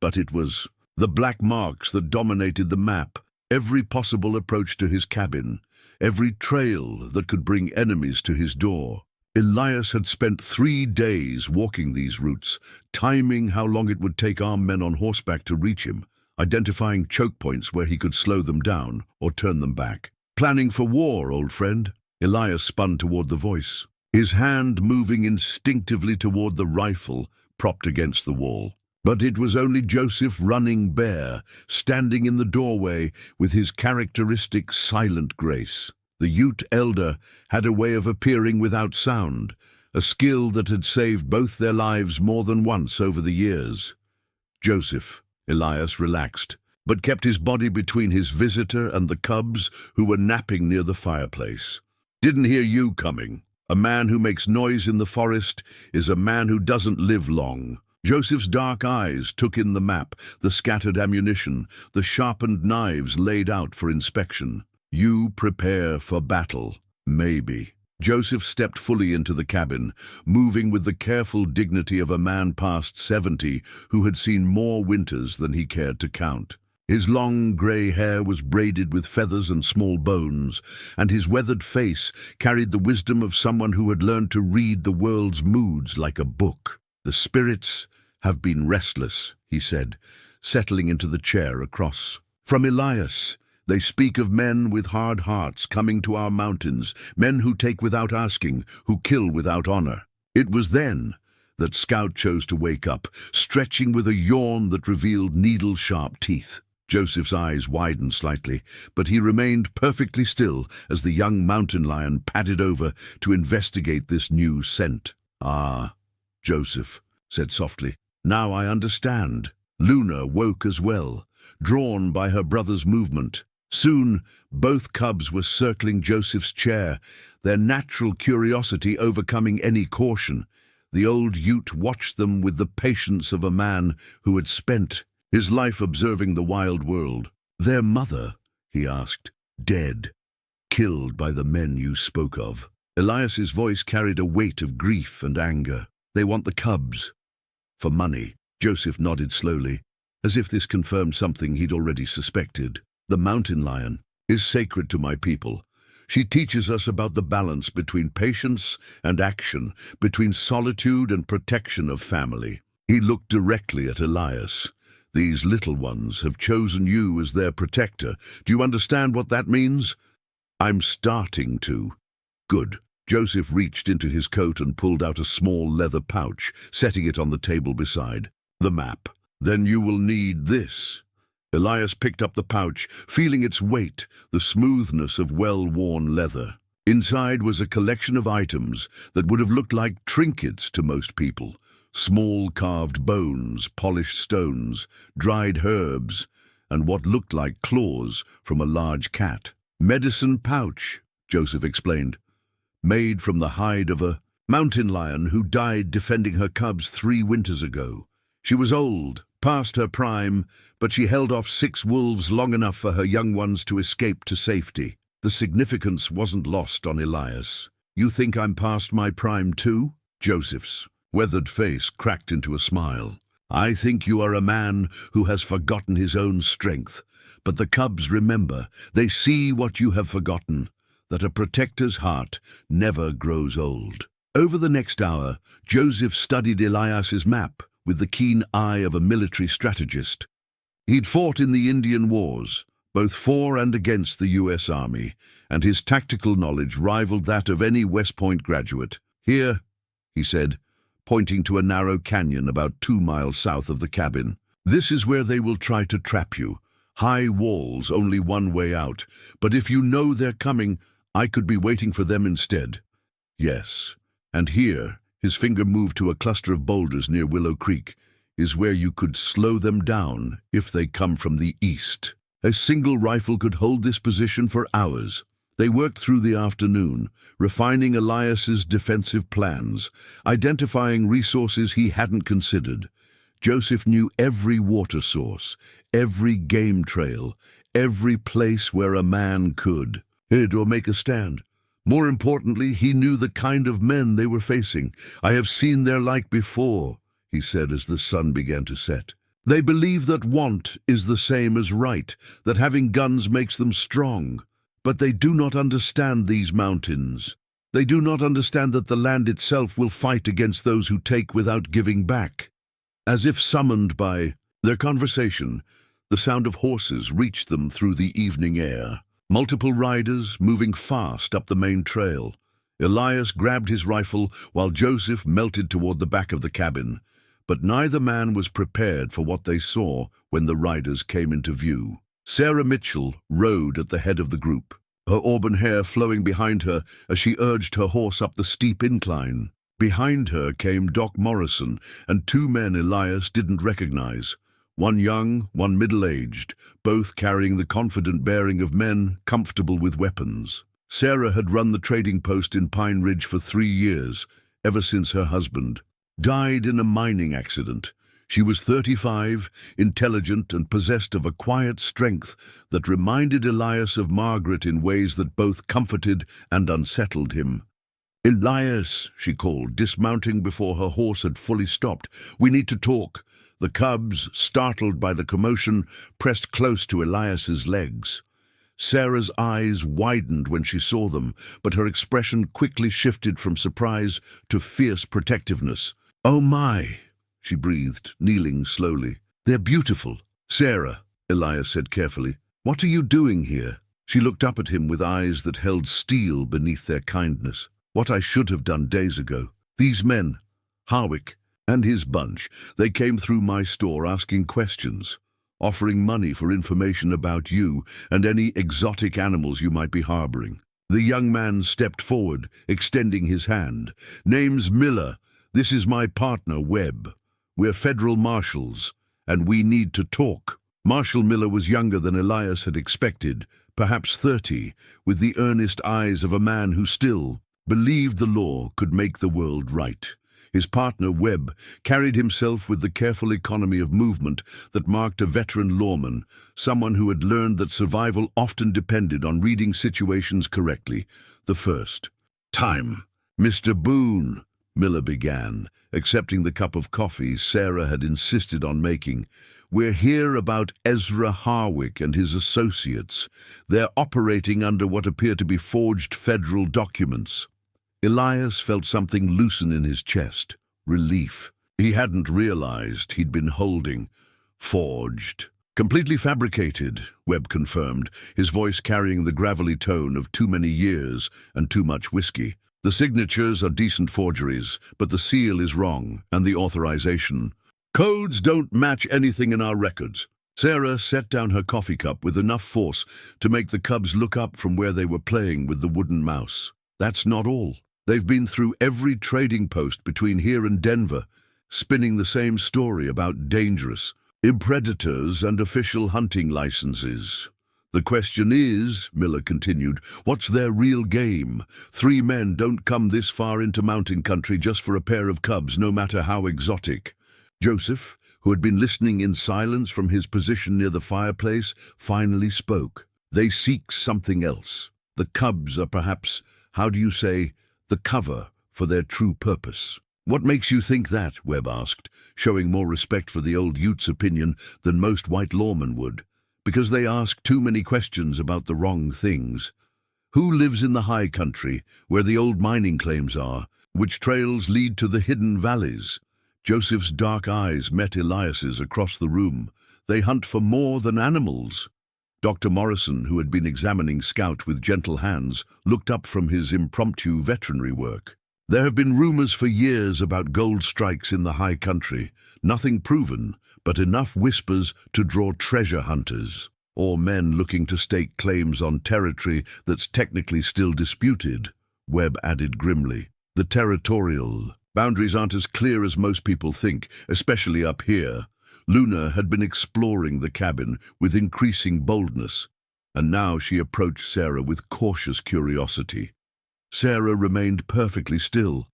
But it was the black marks that dominated the map, every possible approach to his cabin, every trail that could bring enemies to his door. Elias had spent 3 days walking these routes, timing how long it would take armed men on horseback to reach him, identifying choke points where he could slow them down or turn them back. "Planning for war, old friend?" Elias spun toward the voice, his hand moving instinctively toward the rifle propped against the wall. But it was only Joseph Running Bear, standing in the doorway with his characteristic silent grace. The Ute elder had a way of appearing without sound, a skill that had saved both their lives more than once over the years. "Joseph," Elias relaxed, but kept his body between his visitor and the cubs who were napping near the fireplace. "Didn't hear you coming. A man who makes noise in the forest is a man who doesn't live long." Joseph's dark eyes took in the map, the scattered ammunition, the sharpened knives laid out for inspection. "You prepare for battle, maybe." Joseph stepped fully into the cabin, moving with the careful dignity of a man past 70 who had seen more winters than he cared to count. His long grey hair was braided with feathers and small bones, and his weathered face carried the wisdom of someone who had learned to read the world's moods like a book. "The spirits have been restless," he said, settling into the chair across from Elias. "They speak of men with hard hearts coming to our mountains, men who take without asking, who kill without honor." It was then that Scout chose to wake up, stretching with a yawn that revealed needle-sharp teeth. Joseph's eyes widened slightly, but he remained perfectly still as the young mountain lion padded over to investigate this new scent. "Ah," Joseph said softly, "now I understand." Luna woke as well, drawn by her brother's movement. Soon, both cubs were circling Joseph's chair, their natural curiosity overcoming any caution. The old Ute watched them with the patience of a man who had spent his life observing the wild world. "Their mother," he asked, "dead, killed by the men you spoke of." Elias's voice carried a weight of grief and anger. "They want the cubs. For money." Joseph nodded slowly, as if this confirmed something he'd already suspected. "The mountain lion is sacred to my people. She teaches us about the balance between patience and action, between solitude and protection of family." He looked directly at Elias. "These little ones have chosen you as their protector. Do you understand what that means?" "I'm starting to." "Good." Joseph reached into his coat and pulled out a small leather pouch, setting it on the table beside the map. "Then you will need this." Elias picked up the pouch, feeling its weight, the smoothness of well-worn leather. Inside was a collection of items that would have looked like trinkets to most people. Small carved bones, polished stones, dried herbs, and what looked like claws from a large cat. "Medicine pouch," Joseph explained. "Made from the hide of a mountain lion who died defending her cubs 3 winters ago. She was old, past her prime, but she held off 6 wolves long enough for her young ones to escape to safety." The significance wasn't lost on Elias. "You think I'm past my prime too?" Joseph's weathered face cracked into a smile. "I think you are a man who has forgotten his own strength. But the cubs remember. They see what you have forgotten, that a protector's heart never grows old." Over the next hour, Joseph studied Elias's map with the keen eye of a military strategist. He'd fought in the Indian Wars, both for and against the U.S. Army, and his tactical knowledge rivaled that of any West Point graduate. "Here," he said, pointing to a narrow canyon about 2 miles south of the cabin. "This is where they will try to trap you. High walls, only one way out. But if you know they're coming, I could be waiting for them instead." "Yes, and here," his finger moved to a cluster of boulders near Willow Creek, "is where you could slow them down if they come from the east." A single rifle could hold this position for hours. They worked through the afternoon, refining Elias's defensive plans, identifying resources he hadn't considered. Joseph knew every water source, every game trail, every place where a man could hid or make a stand. More importantly, he knew the kind of men they were facing. "I have seen their like before," he said as the sun began to set. "They believe that want is the same as right, that having guns makes them strong. But they do not understand these mountains. They do not understand that the land itself will fight against those who take without giving back." As if summoned by their conversation, the sound of horses reached them through the evening air. Multiple riders moving fast up the main trail. Elias grabbed his rifle while Joseph melted toward the back of the cabin. But neither man was prepared for what they saw when the riders came into view. Sarah Mitchell rode at the head of the group, her auburn hair flowing behind her as she urged her horse up the steep incline. Behind her came Doc Morrison and 2 men Elias didn't recognize, one young, one middle-aged, both carrying the confident bearing of men comfortable with weapons. Sarah had run the trading post in Pine Ridge for 3 years, ever since her husband died in a mining accident. She was 35, intelligent, and possessed of a quiet strength that reminded Elias of Margaret in ways that both comforted and unsettled him. "Elias," she called, dismounting before her horse had fully stopped. "We need to talk." The cubs, startled by the commotion, pressed close to Elias's legs. Sarah's eyes widened when she saw them, but her expression quickly shifted from surprise to fierce protectiveness. "Oh my," she breathed, kneeling slowly. "They're beautiful." "Sarah," Elias said carefully, "what are you doing here?" She looked up at him with eyes that held steel beneath their kindness. "What I should have done days ago. These men, Harwick and his bunch, they came through my store asking questions, offering money for information about you and any exotic animals you might be harboring." The young man stepped forward, extending his hand. "Name's Miller. This is my partner, Webb. We're federal marshals, and we need to talk." Marshal Miller was younger than Elias had expected, perhaps 30, with the earnest eyes of a man who still believed the law could make the world right. His partner, Webb, carried himself with the careful economy of movement that marked a veteran lawman, someone who had learned that survival often depended on reading situations correctly. The first time, "Mr. Boone," Miller began, accepting the cup of coffee Sarah had insisted on making. "We're here about Ezra Harwick and his associates. They're operating under what appear to be forged federal documents." Elias felt something loosen in his chest. Relief. He hadn't realized he'd been holding forged. "Completely fabricated," Webb confirmed, his voice carrying the gravelly tone of too many years and too much whiskey. "The signatures are decent forgeries, but the seal is wrong, and the authorization. Codes don't match anything in our records." Sarah set down her coffee cup with enough force to make the cubs look up from where they were playing with the wooden mouse. "That's not all. They've been through every trading post between here and Denver, spinning the same story about dangerous predators and official hunting licenses. The question is," Miller continued, "what's their real game? 3 men don't come this far into mountain country just for a pair of cubs, no matter how exotic." Joseph, who had been listening in silence from his position near the fireplace, finally spoke. "They seek something else. The cubs are perhaps, how do you say, the cover for their true purpose. What makes you think that? Webb asked, showing more respect for the old Utes' opinion than most white lawmen would. Because they ask too many questions about the wrong things. Who lives in the high country, where the old mining claims are? Which trails lead to the hidden valleys? Joseph's dark eyes met Elias's across the room. They hunt for more than animals. Dr. Morrison, who had been examining Scout with gentle hands, looked up from his impromptu veterinary work. There have been rumors for years about gold strikes in the high country. Nothing proven, but enough whispers to draw treasure hunters, or men looking to stake claims on territory that's technically still disputed, Webb added grimly. The territorial boundaries aren't as clear as most people think, especially up here. Luna had been exploring the cabin with increasing boldness, and now she approached Sarah with cautious curiosity. Sarah remained perfectly still,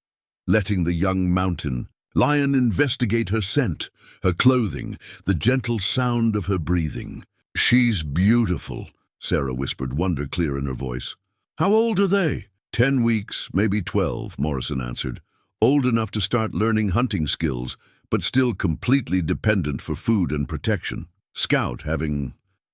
letting the young mountain lion investigate her scent, her clothing, the gentle sound of her breathing. "She's beautiful," Sarah whispered, wonder clear in her voice. "How old are they?" 10 weeks, maybe 12, Morrison answered. "Old enough to start learning hunting skills, but still completely dependent for food and protection." Scout, having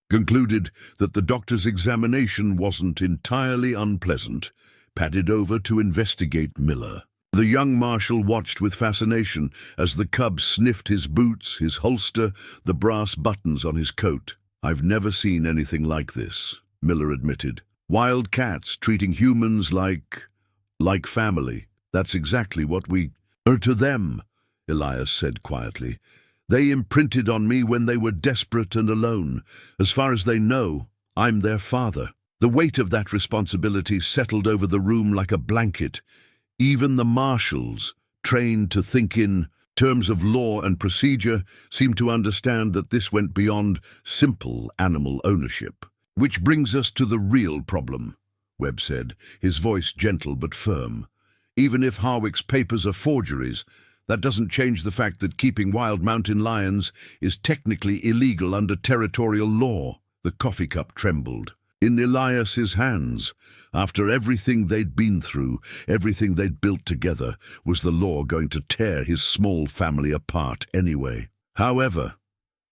concluded that the doctor's examination wasn't entirely unpleasant, padded over to investigate Miller. The young marshal watched with fascination as the cub sniffed his boots, his holster, the brass buttons on his coat. "I've never seen anything like this," Miller admitted. "Wild cats treating humans like family. That's exactly what we are to them," Elias said quietly. "They imprinted on me when they were desperate and alone. As far as they know, I'm their father." The weight of that responsibility settled over the room like a blanket. Even the marshals, trained to think in terms of law and procedure, seemed to understand that this went beyond simple animal ownership. "Which brings us to the real problem," Webb said, his voice gentle but firm. "Even if Harwick's papers are forgeries, that doesn't change the fact that keeping wild mountain lions is technically illegal under territorial law." The coffee cup trembled. In Elias's hands, after everything they'd been through, everything they'd built together, was the law going to tear his small family apart anyway? "However,"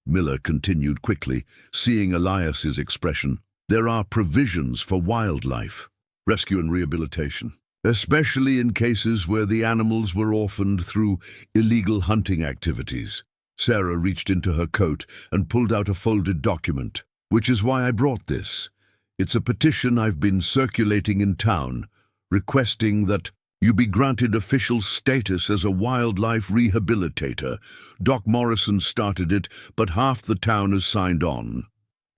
Miller continued quickly, seeing Elias's expression, "there are provisions for wildlife, rescue and rehabilitation, especially in cases where the animals were orphaned through illegal hunting activities." Sarah reached into her coat and pulled out a folded document. "Which is why I brought this. It's a petition I've been circulating in town, requesting that you be granted official status as a wildlife rehabilitator. Doc Morrison started it, but half the town has signed on."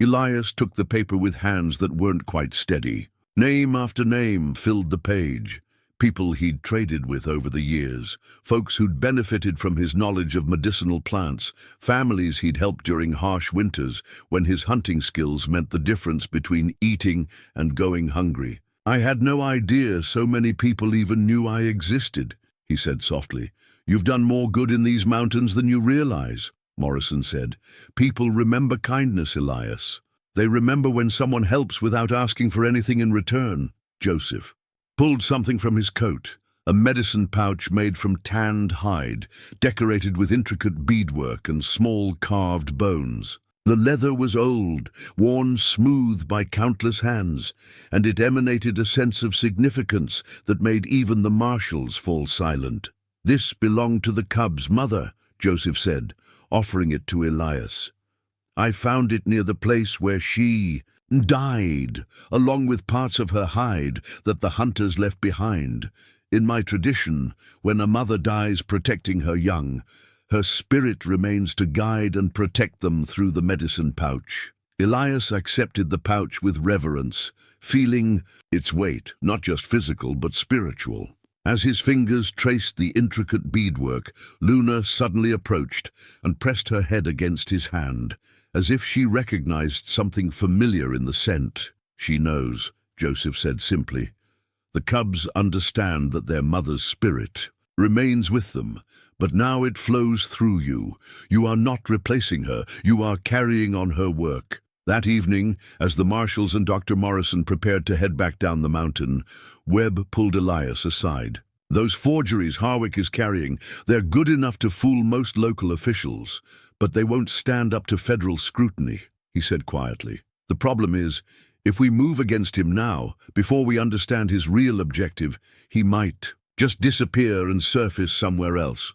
Elias took the paper with hands that weren't quite steady. Name after name filled the page. People he'd traded with over the years, folks who'd benefited from his knowledge of medicinal plants, families he'd helped during harsh winters when his hunting skills meant the difference between eating and going hungry. "I had no idea so many people even knew I existed," he said softly. "You've done more good in these mountains than you realize," Morrison said. "People remember kindness, Elias. They remember when someone helps without asking for anything in return." Joseph pulled something from his coat, a medicine pouch made from tanned hide, decorated with intricate beadwork and small carved bones. The leather was old, worn smooth by countless hands, and it emanated a sense of significance that made even the marshals fall silent. "This belonged to the cub's mother," Joseph said, offering it to Elias. "I found it near the place where she died, along with parts of her hide that the hunters left behind. In my tradition, when a mother dies protecting her young, her spirit remains to guide and protect them through the medicine pouch." Elias accepted the pouch with reverence, feeling its weight, not just physical but spiritual. As his fingers traced the intricate beadwork, Luna suddenly approached and pressed her head against his hand, as if she recognized something familiar in the scent. "She knows," Joseph said simply. "The cubs understand that their mother's spirit remains with them, but now it flows through you. You are not replacing her, you are carrying on her work. That evening, as the marshals and Dr. Morrison prepared to head back down the mountain, Webb pulled Elias aside. "Those forgeries Harwick is carrying, they're good enough to fool most local officials, but they won't stand up to federal scrutiny," he said quietly. "The problem is, if we move against him now, before we understand his real objective, he might just disappear and surface somewhere else.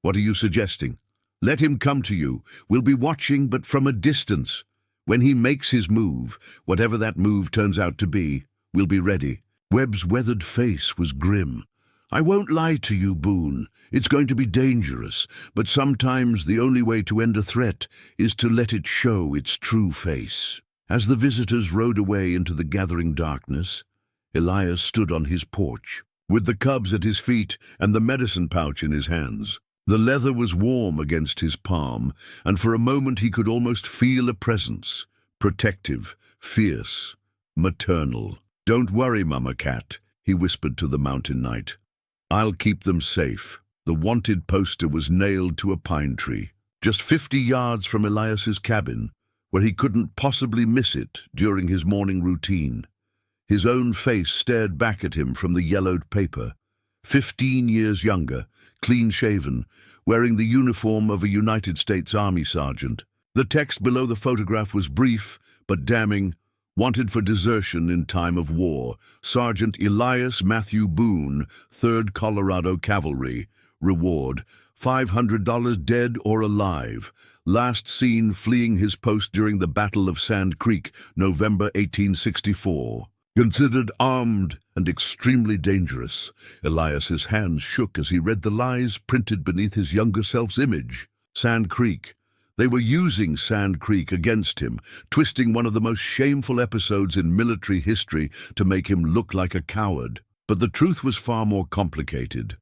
What are you suggesting?" "Let him come to you. We'll be watching, but from a distance. When he makes his move, whatever that move turns out to be, we'll be ready." Webb's weathered face was grim. "I won't lie to you, Boone. It's going to be dangerous, but sometimes the only way to end a threat is to let it show its true face." As the visitors rode away into the gathering darkness, Elias stood on his porch, with the cubs at his feet and the medicine pouch in his hands. The leather was warm against his palm, and for a moment he could almost feel a presence, protective, fierce, maternal. "Don't worry, Mama Cat," he whispered to the mountain knight. "I'll keep them safe." The wanted poster was nailed to a pine tree, just 50 yards from Elias's cabin, where he couldn't possibly miss it during his morning routine. His own face stared back at him from the yellowed paper. 15 years younger, clean-shaven, wearing the uniform of a United States Army sergeant. The text below the photograph was brief but damning. "Wanted for desertion in time of war. Sergeant Elias Matthew Boone, 3rd Colorado Cavalry. Reward, $500 dead or alive. Last seen fleeing his post during the Battle of Sand Creek, November 1864. Considered armed and extremely dangerous." Elias's hands shook as he read the lies printed beneath his younger self's image. Sand Creek. They were using Sand Creek against him, twisting one of the most shameful episodes in military history to make him look like a coward. But the truth was far more complicated.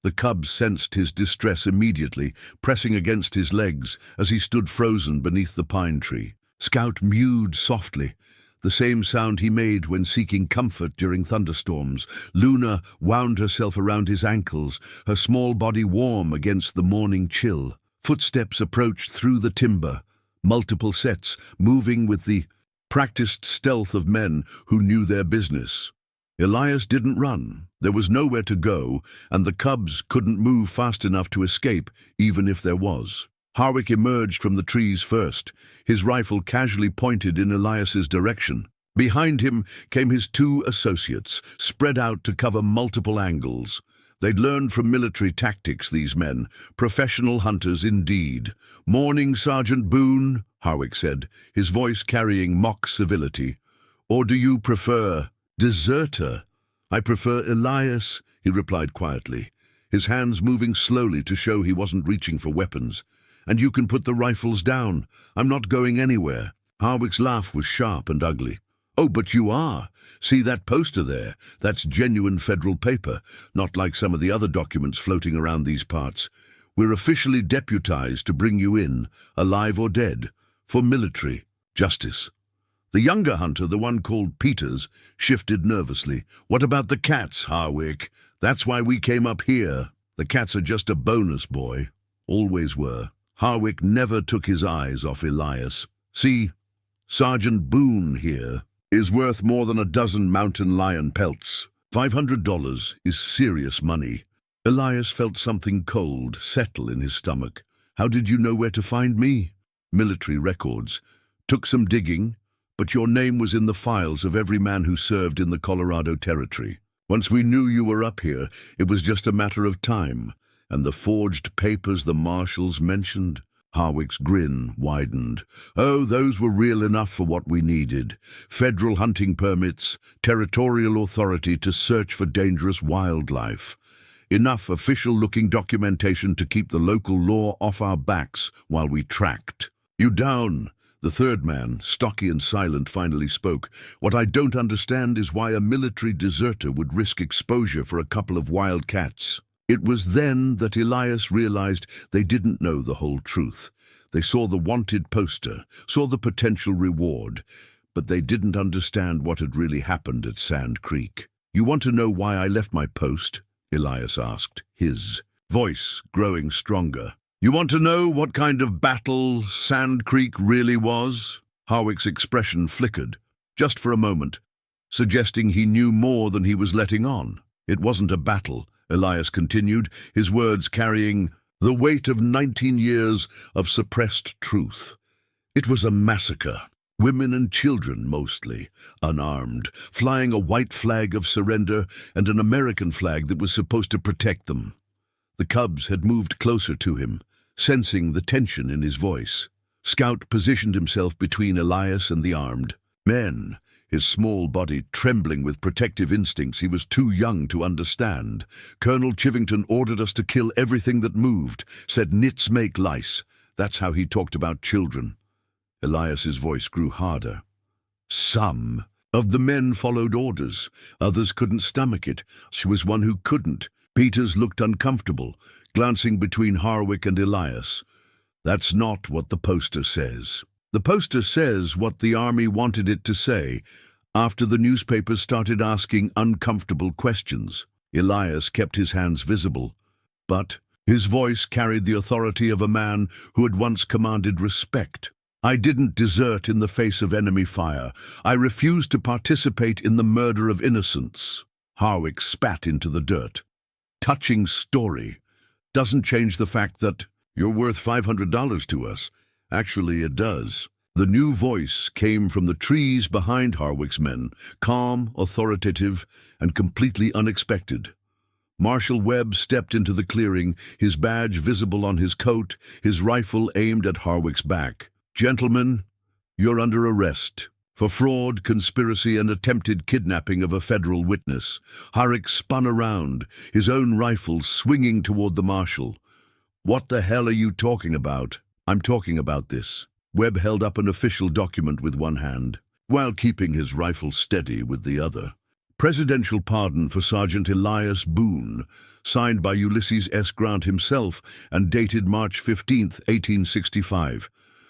The cub sensed his distress immediately, pressing against his legs as he stood frozen beneath the pine tree. Scout mewed softly, the same sound he made when seeking comfort during thunderstorms. Luna wound herself around his ankles, her small body warm against the morning chill. Footsteps approached through the timber, multiple sets, moving with the practiced stealth of men who knew their business. Elias didn't run. There was nowhere to go, and the cubs couldn't move fast enough to escape, even if there was. Harwick emerged from the trees first, his rifle casually pointed in Elias's direction. Behind him came his 2 associates, spread out to cover multiple angles. They'd learned from military tactics, these men, professional hunters indeed. "Morning, Sergeant Boone," Harwick said, his voice carrying mock civility. "Or do you prefer deserter?" "I prefer Elias," he replied quietly, his hands moving slowly to show he wasn't reaching for weapons. "And you can put the rifles down. I'm not going anywhere." Harwick's laugh was sharp and ugly. "Oh, but you are. See that poster there? That's genuine federal paper, not like some of the other documents floating around these parts. We're officially deputized to bring you in, alive or dead, for military justice." The younger hunter, the one called Peters, shifted nervously. "What about the cats, Harwick? That's why we came up here. The cats are just a bonus, boy. Always were." Harwick never took his eyes off Elias. "See, Sergeant Boone here is worth more than a dozen mountain lion pelts. $500 is serious money." Elias felt something cold settle in his stomach. "How did you know where to find me?" "Military records. Took some digging, but your name was in the files of every man who served in the Colorado Territory. Once we knew you were up here, it was just a matter of time. And the forged papers the marshals mentioned?" Harwick's grin widened. "Oh, those were real enough for what we needed. Federal hunting permits, territorial authority to search for dangerous wildlife. Enough official-looking documentation to keep the local law off our backs while we tracked." "You down?" The third man, stocky and silent, finally spoke. "What I don't understand is why a military deserter would risk exposure for a couple of wild cats." It was then that Elias realized they didn't know the whole truth. They saw the wanted poster, saw the potential reward, but they didn't understand what had really happened at Sand Creek. "You want to know why I left my post?" Elias asked, his voice growing stronger. "You want to know what kind of battle Sand Creek really was?" Harwick's expression flickered, just for a moment, suggesting he knew more than he was letting on. It wasn't a battle, Elias continued, his words carrying the weight of 19 years of suppressed truth. It was a massacre. Women and children, mostly, unarmed, flying a white flag of surrender and an American flag that was supposed to protect them. The cubs had moved closer to him, sensing the tension in his voice. Scout positioned himself between Elias and the armed men, his small body trembling with protective instincts he was too young to understand. Colonel Chivington ordered us to kill everything that moved, said nits make lice. That's how he talked about children. Elias's voice grew harder. Some of the men followed orders. Others couldn't stomach it. She was one who couldn't. Peters looked uncomfortable, glancing between Harwick and Elias. That's not what the poster says. The poster says what the army wanted it to say, after the newspapers started asking uncomfortable questions. Elias kept his hands visible, but his voice carried the authority of a man who had once commanded respect. I didn't desert in the face of enemy fire. I refused to participate in the murder of innocents. Harwick spat into the dirt. Touching story. Doesn't change the fact that you're worth $500 to us. Actually, it does. The new voice came from the trees behind Harwick's men, calm, authoritative, and completely unexpected. Marshal Webb stepped into the clearing, his badge visible on his coat, his rifle aimed at Harwick's back. Gentlemen, you're under arrest for fraud, conspiracy, and attempted kidnapping of a federal witness. Harwick spun around, his own rifle swinging toward the marshal. What the hell are you talking about? I'm talking about this. Webb held up an official document with one hand, while keeping his rifle steady with the other. Presidential pardon for Sergeant Elias Boone, signed by Ulysses S. Grant himself and dated March 15, 1865.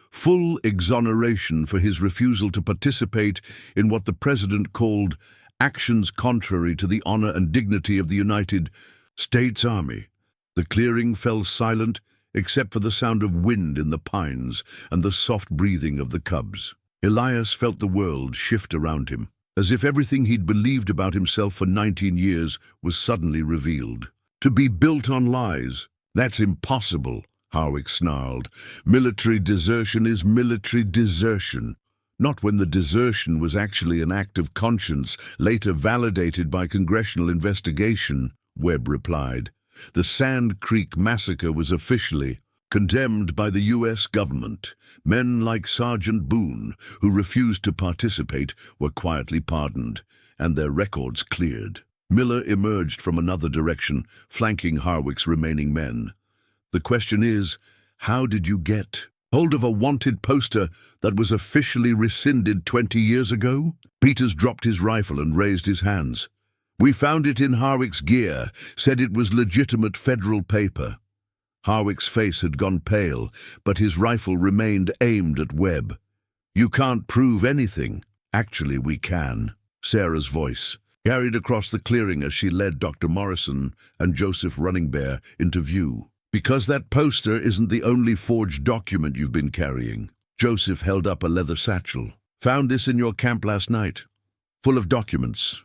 Full exoneration for his refusal to participate in what the president called actions contrary to the honor and dignity of the United States Army. The clearing fell silent except for the sound of wind in the pines and the soft breathing of the cubs. Elias felt the world shift around him, as if everything he'd believed about himself for 19 years was suddenly revealed. To be built on lies, that's impossible, Harwick snarled. Military desertion is military desertion. Not when the desertion was actually an act of conscience, later validated by congressional investigation, Webb replied. The Sand Creek Massacre was officially condemned by the U.S. government. Men like Sergeant Boone, who refused to participate, were quietly pardoned, and their records cleared. Miller emerged from another direction, flanking Harwick's remaining men. The question is, how did you get hold of a wanted poster that was officially rescinded 20 years ago? Peters dropped his rifle and raised his hands. We found it in Harwick's gear, said it was legitimate federal paper. Harwick's face had gone pale, but his rifle remained aimed at Webb. You can't prove anything. Actually, we can. Sarah's voice carried across the clearing as she led Dr. Morrison and Joseph Running Bear into view. Because that poster isn't the only forged document you've been carrying. Joseph held up a leather satchel. Found this in your camp last night. Full of documents.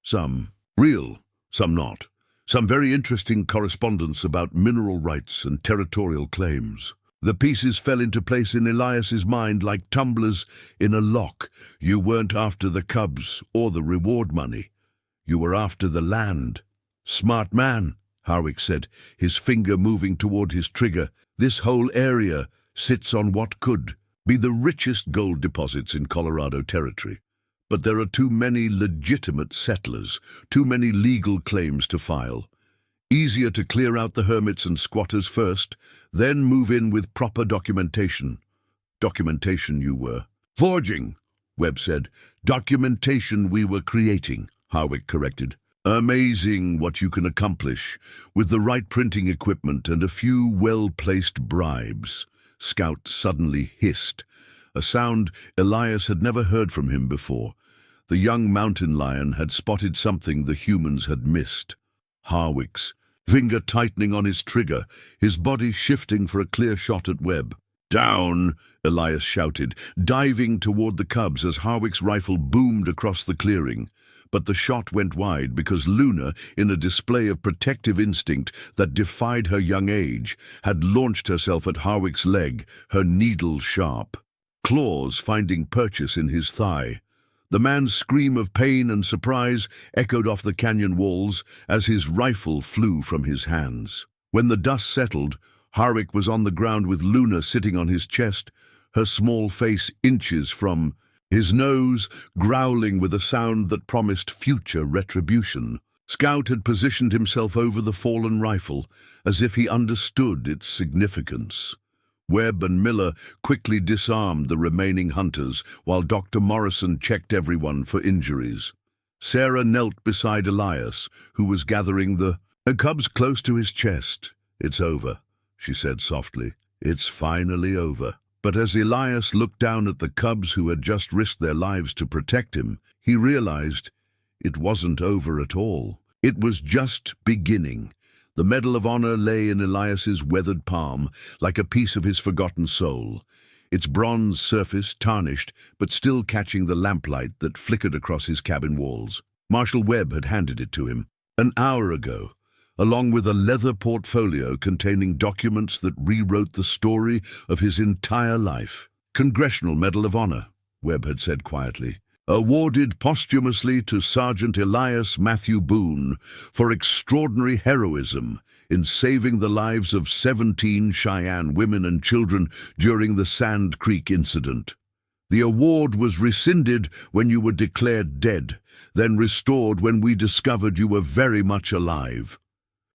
Some real, some not. Some very interesting correspondence about mineral rights and territorial claims. The pieces fell into place in Elias's mind like tumblers in a lock. You weren't after the cubs or the reward money. You were after the land. Smart man, Harwick said, his finger moving toward his trigger. This whole area sits on what could be the richest gold deposits in Colorado Territory. But there are too many legitimate settlers, too many legal claims to file. Easier to clear out the hermits and squatters first, then move in with proper documentation. Documentation you were forging, Webb said. Documentation we were creating, Harwick corrected. Amazing what you can accomplish with the right printing equipment and a few well-placed bribes, Scout suddenly hissed, a sound Elias had never heard from him before. The young mountain lion had spotted something the humans had missed. Harwick's finger tightening on his trigger, his body shifting for a clear shot at Webb. Down, Elias shouted, diving toward the cubs as Harwick's rifle boomed across the clearing. But the shot went wide because Luna, in a display of protective instinct that defied her young age, had launched herself at Harwick's leg, her needle sharp. Claws finding purchase in his thigh. The man's scream of pain and surprise echoed off the canyon walls as his rifle flew from his hands. When the dust settled, Harwick was on the ground with Luna sitting on his chest, her small face inches from his nose, growling with a sound that promised future retribution. Scout had positioned himself over the fallen rifle, as if he understood its significance. Webb and Miller quickly disarmed the remaining hunters, while Dr. Morrison checked everyone for injuries. Sarah knelt beside Elias, who was gathering the cubs close to his chest. "It's over," she said softly. "It's finally over." But as Elias looked down at the cubs who had just risked their lives to protect him, he realized it wasn't over at all. It was just beginning. The Medal of Honor lay in Elias's weathered palm, like a piece of his forgotten soul, its bronze surface tarnished, but still catching the lamplight that flickered across his cabin walls. Marshal Webb had handed it to him an hour ago, along with a leather portfolio containing documents that rewrote the story of his entire life. "Congressional Medal of Honor," Webb had said quietly, "awarded posthumously to Sergeant Elias Matthew Boone for extraordinary heroism in saving the lives of 17 Cheyenne women and children during the Sand Creek incident. The award was rescinded when you were declared dead, then restored when we discovered you were very much alive."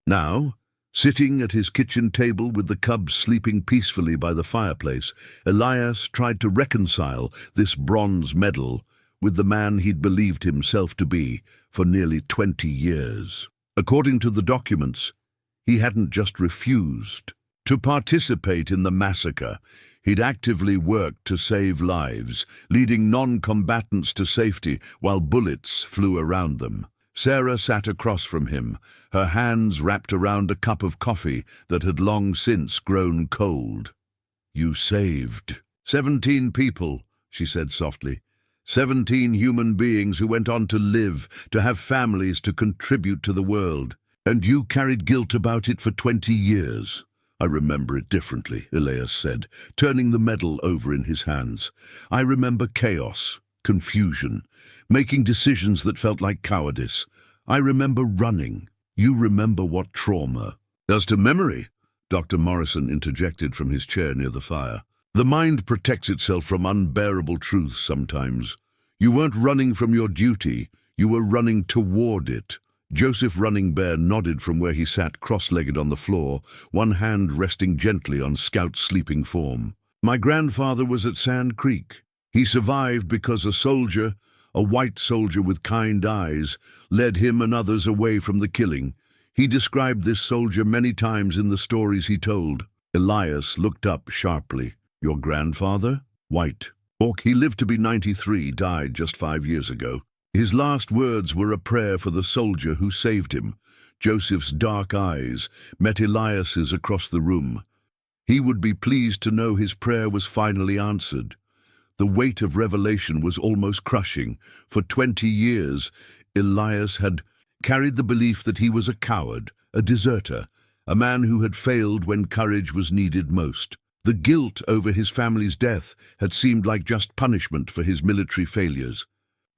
Now, sitting at his kitchen table with the cubs sleeping peacefully by the fireplace, Elias tried to reconcile this bronze medal with the man he'd believed himself to be for nearly 20 years. According to the documents, he hadn't just refused to participate in the massacre. He'd actively worked to save lives, leading non-combatants to safety while bullets flew around them. Sarah sat across from him, her hands wrapped around a cup of coffee that had long since grown cold. "You saved 17 people," she said softly. 17 human beings who went on to live, to have families, to contribute to the world. And you carried guilt about it for 20 years. "I remember it differently," Elias said, turning the medal over in his hands. "I remember chaos, confusion, making decisions that felt like cowardice. I remember running. You remember what trauma." "As to memory," Dr. Morrison interjected from his chair near the fire, "the mind protects itself from unbearable truths sometimes. You weren't running from your duty, you were running toward it." Joseph Running Bear nodded from where he sat cross-legged on the floor, one hand resting gently on Scout's sleeping form. "My grandfather was at Sand Creek. He survived because a soldier, a white soldier with kind eyes, led him and others away from the killing. He described this soldier many times in the stories he told." Elias looked up sharply. "Your grandfather?" "White. He lived to be 93, died just 5 years ago. His last words were a prayer for the soldier who saved him." Joseph's dark eyes met Elias's across the room. He would be pleased to know his prayer was finally answered. The weight of revelation was almost crushing. For 20 years, Elias had carried the belief that he was a coward, a deserter, a man who had failed when courage was needed most. The guilt over his family's death had seemed like just punishment for his military failures.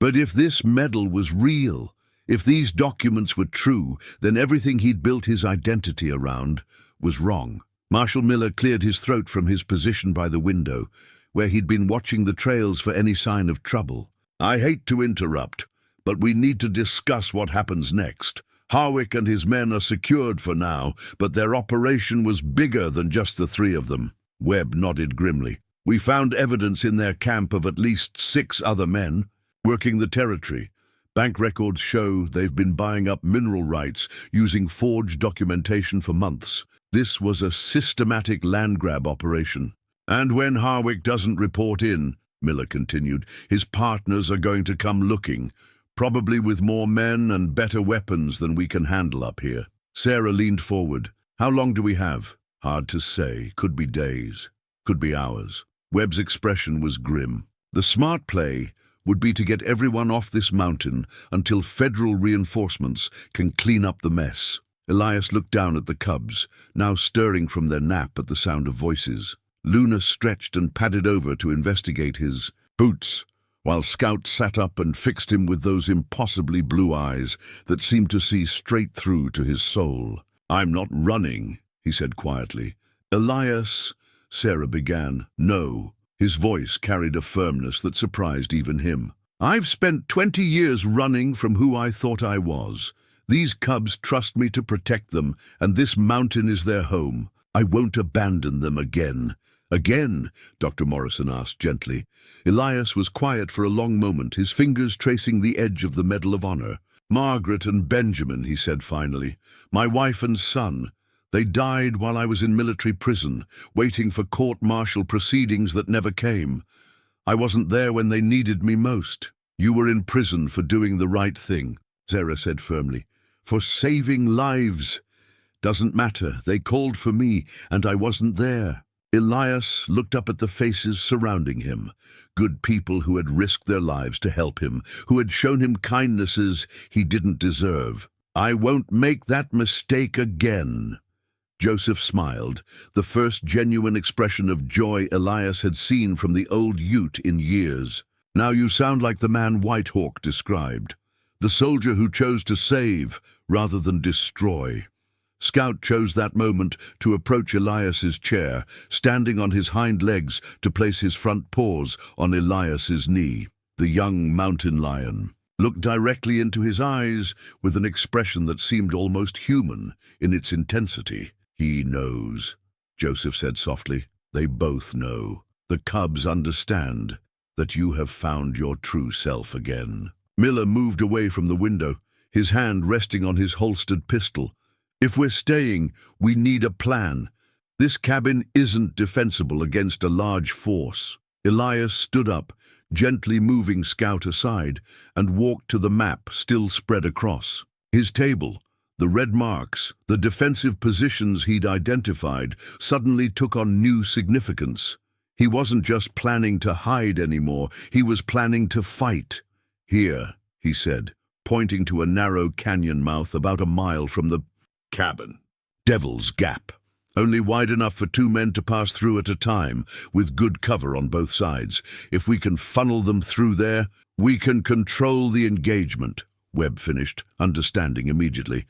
But if this medal was real, if these documents were true, then everything he'd built his identity around was wrong. Marshal Miller cleared his throat from his position by the window, where he'd been watching the trails for any sign of trouble. "I hate to interrupt, but we need to discuss what happens next. Harwick and his men are secured for now, but their operation was bigger than just the 3 of them." Webb nodded grimly. "We found evidence in their camp of at least 6 other men working the territory. Bank records show they've been buying up mineral rights using forged documentation for months. This was a systematic land grab operation. And when Harwick doesn't report in," Miller continued, "his partners are going to come looking, probably with more men and better weapons than we can handle up here." Sarah leaned forward. "How long do we have?" "Hard to say. Could be days. could be hours. Webb's expression was grim. The smart play would be to get everyone off this mountain until federal reinforcements can clean up the mess. Elias looked down at the cubs, now stirring from their nap at the sound of voices. Luna stretched and padded over to investigate his boots, while Scout sat up and fixed him with those impossibly blue eyes that seemed to see straight through to his soul. "I'm not running," he said quietly. "Elias," Sarah began. "No." His voice carried a firmness that surprised even him. "I've spent 20 years running from who I thought I was. These cubs trust me to protect them, and this mountain is their home. I won't abandon them again." "Again?" Dr. Morrison asked gently. Elias was quiet for a long moment, his fingers tracing the edge of the Medal of Honor. "Margaret and Benjamin," he said finally. "My wife and son. They died while I was in military prison, waiting for court-martial proceedings that never came. I wasn't there when they needed me most." "You were in prison for doing the right thing," Sarah said firmly. "For saving lives. Doesn't matter. They called for me, and I wasn't there." Elias looked up at the faces surrounding him, good people who had risked their lives to help him, who had shown him kindnesses he didn't deserve. "I won't make that mistake again." Joseph smiled, the first genuine expression of joy Elias had seen from the old Ute in years. "Now you sound like the man Whitehawk described, the soldier who chose to save rather than destroy." Scout chose that moment to approach Elias's chair, standing on his hind legs to place his front paws on Elias's knee. The young mountain lion looked directly into his eyes with an expression that seemed almost human in its intensity. "He knows," Joseph said softly. "They both know. The cubs understand that you have found your true self again." Miller moved away from the window, his hand resting on his holstered pistol. "If we're staying, we need a plan. This cabin isn't defensible against a large force." Elias stood up, gently moving Scout aside, and walked to the map still spread across. His table, the red marks, the defensive positions he'd identified, suddenly took on new significance. He wasn't just planning to hide anymore, he was planning to fight. "Here," he said, pointing to a narrow canyon mouth about a mile from the cabin. "Devil's Gap. Only wide enough for 2 men to pass through at a time, with good cover on both sides. If we can funnel them through there, we can control the engagement," Webb finished, understanding immediately.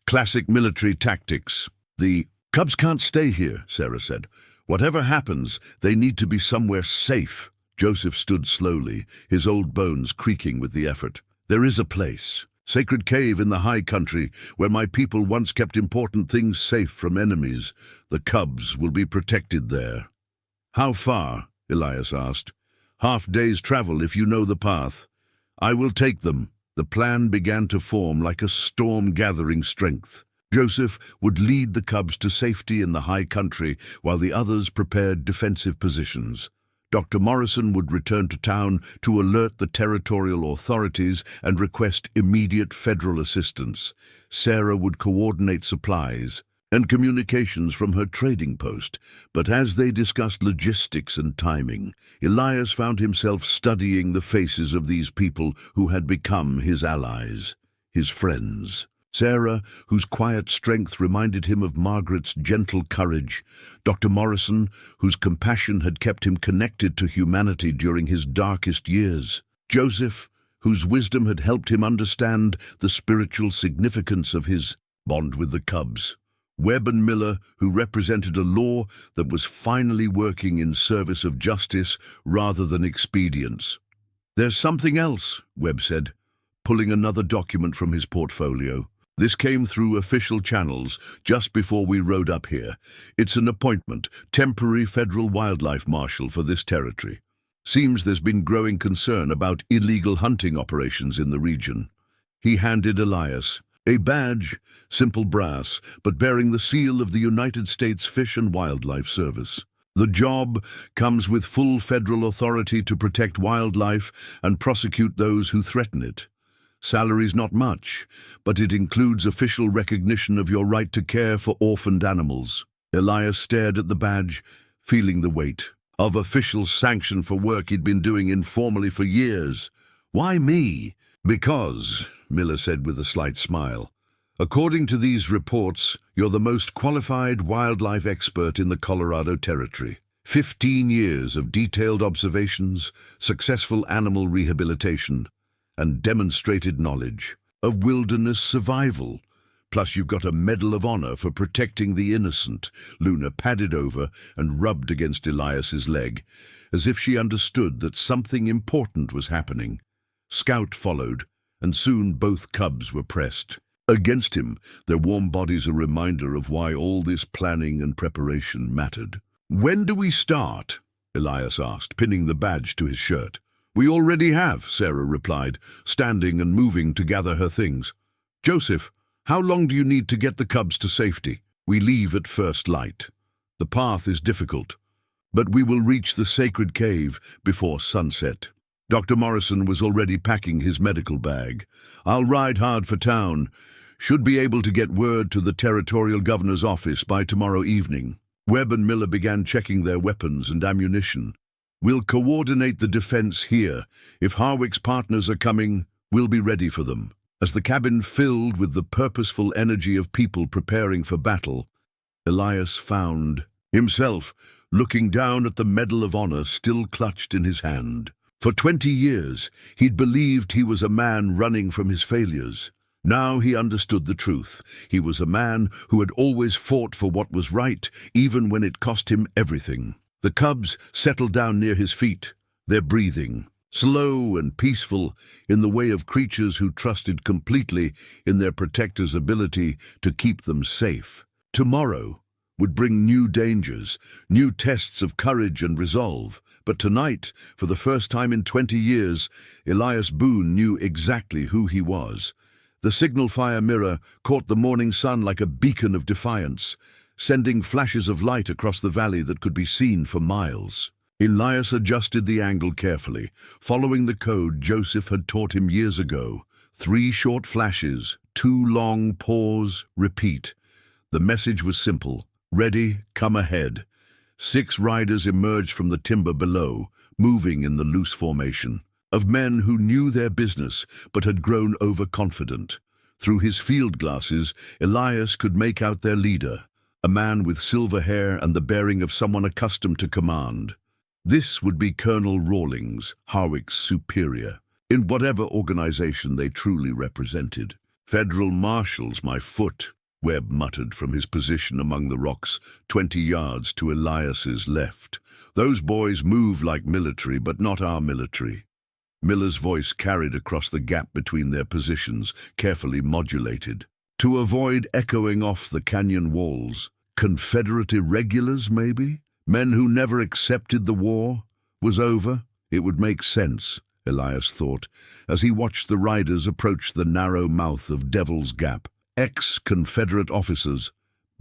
"Classic military tactics." "The cubs can't stay here," Sarah said. "Whatever happens, they need to be somewhere safe." Joseph stood slowly, his old bones creaking with the effort. "There is a place. Sacred cave in the high country, where my people once kept important things safe from enemies. The cubs will be protected there." "How far?" Elias asked. "Half day's travel if you know the path." "I will take them." The plan began to form like a storm gathering strength. Joseph would lead the cubs to safety in the high country while the others prepared defensive positions. Dr. Morrison would return to town to alert the territorial authorities and request immediate federal assistance. Sarah would coordinate supplies and communications from her trading post, but as they discussed logistics and timing, Elias found himself studying the faces of these people who had become his allies, his friends. Sarah, whose quiet strength reminded him of Margaret's gentle courage. Dr. Morrison, whose compassion had kept him connected to humanity during his darkest years. Joseph, whose wisdom had helped him understand the spiritual significance of his bond with the cubs. Webb and Miller, who represented a law that was finally working in service of justice rather than expedience. "There's something else," Webb said, pulling another document from his portfolio. "This came through official channels just before we rode up here. It's an appointment, temporary federal wildlife marshal for this territory. Seems there's been growing concern about illegal hunting operations in the region." He handed Elias a badge, simple brass, but bearing the seal of the United States Fish and Wildlife Service. "The job comes with full federal authority to protect wildlife and prosecute those who threaten it. Salary's not much, but it includes official recognition of your right to care for orphaned animals." Elias stared at the badge, feeling the weight of official sanction for work he'd been doing informally for years. "Why me?" "Because," Miller said with a slight smile, "according to these reports, you're the most qualified wildlife expert in the Colorado Territory. 15 years of detailed observations, successful animal rehabilitation, and demonstrated knowledge of wilderness survival. Plus you've got a Medal of Honor for protecting the innocent." Luna padded over and rubbed against Elias's leg, as if she understood that something important was happening. Scout followed, and soon both cubs were pressed against him, their warm bodies a reminder of why all this planning and preparation mattered. "When do we start?" Elias asked, pinning the badge to his shirt. "We already have," Sarah replied, standing and moving to gather her things. "Joseph, how long do you need to get the cubs to safety?" "We leave at first light. The path is difficult, but we will reach the sacred cave before sunset." Dr. Morrison was already packing his medical bag. "I'll ride hard for town. Should be able to get word to the territorial governor's office by tomorrow evening." Webb and Miller began checking their weapons and ammunition. "We'll coordinate the defense here. If Harwick's partners are coming, we'll be ready for them." As the cabin filled with the purposeful energy of people preparing for battle, Elias found himself looking down at the Medal of Honor still clutched in his hand. For 20 years, he'd believed he was a man running from his failures. Now he understood the truth. He was a man who had always fought for what was right, even when it cost him everything. The cubs settled down near his feet, their breathing slow and peaceful, in the way of creatures who trusted completely in their protector's ability to keep them safe. Tomorrow would bring new dangers, new tests of courage and resolve. But tonight, for the first time in 20 years, Elias Boone knew exactly who he was. The signal fire mirror caught the morning sun like a beacon of defiance, sending flashes of light across the valley that could be seen for miles. Elias adjusted the angle carefully, following the code Joseph had taught him years ago. 3 short flashes, 2 long pause, repeat. The message was simple: ready, come ahead. 6 riders emerged from the timber below, moving in the loose formation of men who knew their business but had grown overconfident. Through his field glasses, Elias could make out their leader, a man with silver hair and the bearing of someone accustomed to command. This would be Colonel Rawlings, Harwick's superior, in whatever organization they truly represented. "Federal marshals, my foot," Webb muttered from his position among the rocks, 20 yards to Elias's left. "Those boys move like military, but not our military." Miller's voice carried across the gap between their positions, carefully modulated, to avoid echoing off the canyon walls. Confederate irregulars, maybe? Men who never accepted the war was over? It would make sense, Elias thought, as he watched the riders approach the narrow mouth of Devil's Gap. Ex-Confederate officers,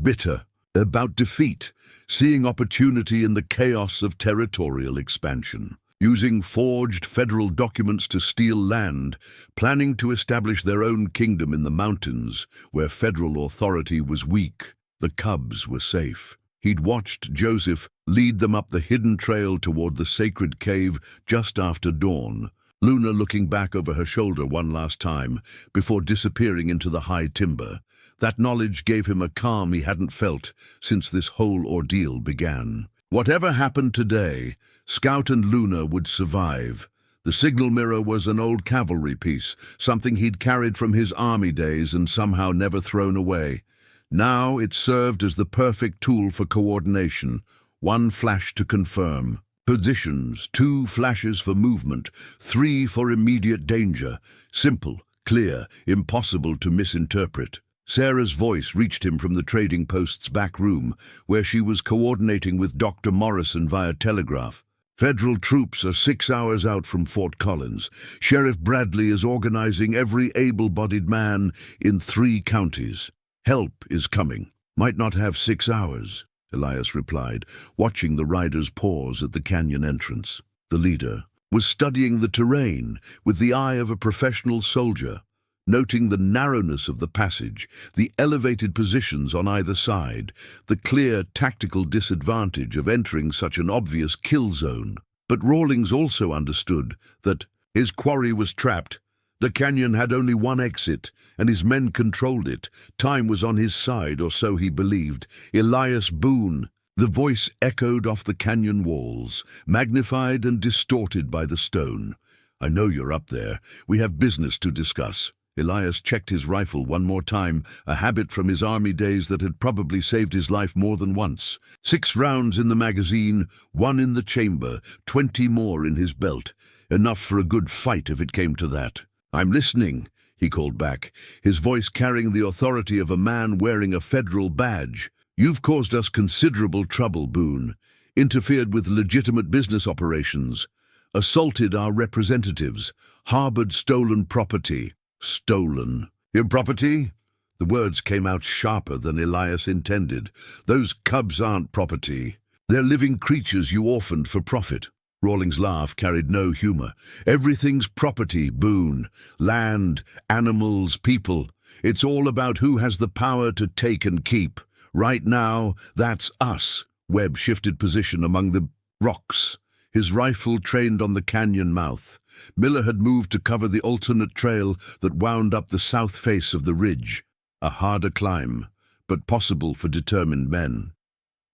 bitter about defeat, seeing opportunity in the chaos of territorial expansion, using forged federal documents to steal land, planning to establish their own kingdom in the mountains where federal authority was weak. The cubs were safe. He'd watched Joseph lead them up the hidden trail toward the sacred cave just after dawn, Luna looking back over her shoulder one last time before disappearing into the high timber. That knowledge gave him a calm he hadn't felt since this whole ordeal began. Whatever happened today, Scout and Luna would survive. The signal mirror was an old cavalry piece, something he'd carried from his army days and somehow never thrown away. Now it served as the perfect tool for coordination, 1 flash to confirm. Positions, 2 flashes for movement, 3 for immediate danger. Simple, clear, impossible to misinterpret. Sarah's voice reached him from the trading post's back room, where she was coordinating with Dr. Morrison via telegraph. Federal troops are 6 hours out from Fort Collins. Sheriff Bradley is organizing every able-bodied man in 3 counties. Help is coming. Might not have 6 hours, Elias replied, watching the riders pause at the canyon entrance. The leader was studying the terrain with the eye of a professional soldier. noting the narrowness of the passage, the elevated positions on either side, the clear tactical disadvantage of entering such an obvious kill zone. But Rawlings also understood that his quarry was trapped. The canyon had only one exit, and his men controlled it. Time was on his side, or so he believed. Elias Boone. The voice echoed off the canyon walls, magnified and distorted by the stone. "I know you're up there. We have business to discuss." Elias checked his rifle one more time, a habit from his army days that had probably saved his life more than once. 6 rounds in the magazine, 1 in the chamber, 20 more in his belt. Enough for a good fight if it came to that. "I'm listening," he called back, his voice carrying the authority of a man wearing a federal badge. "You've caused us considerable trouble, Boone. Interfered with legitimate business operations. Assaulted our representatives. Harbored stolen property." "Stolen? Your property?" The words came out sharper than Elias intended. "Those cubs aren't property. They're living creatures you orphaned for profit." Rawlings' laugh carried no humor. "Everything's property, Boone. Land, animals, people. It's all about who has the power to take and keep. Right now, that's us." Webb shifted position among the rocks, his rifle trained on the canyon mouth. Miller had moved to cover the alternate trail that wound up the south face of the ridge, a harder climb, but possible for determined men.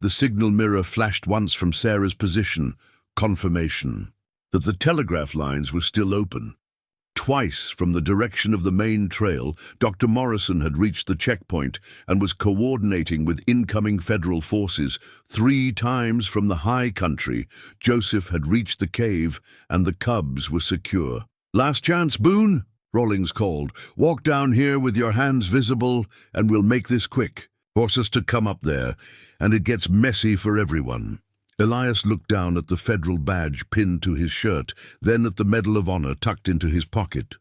The signal mirror flashed once from Sarah's position, confirmation that the telegraph lines were still open. Twice from the direction of the main trail, Dr. Morrison had reached the checkpoint and was coordinating with incoming federal forces. 3 times from the high country, Joseph had reached the cave and the cubs were secure. "Last chance, Boone," Rawlings called. "Walk down here with your hands visible and we'll make this quick. Force us to come up there, and it gets messy for everyone." Elias looked down at the federal badge pinned to his shirt, then at the Medal of Honor tucked into his pocket.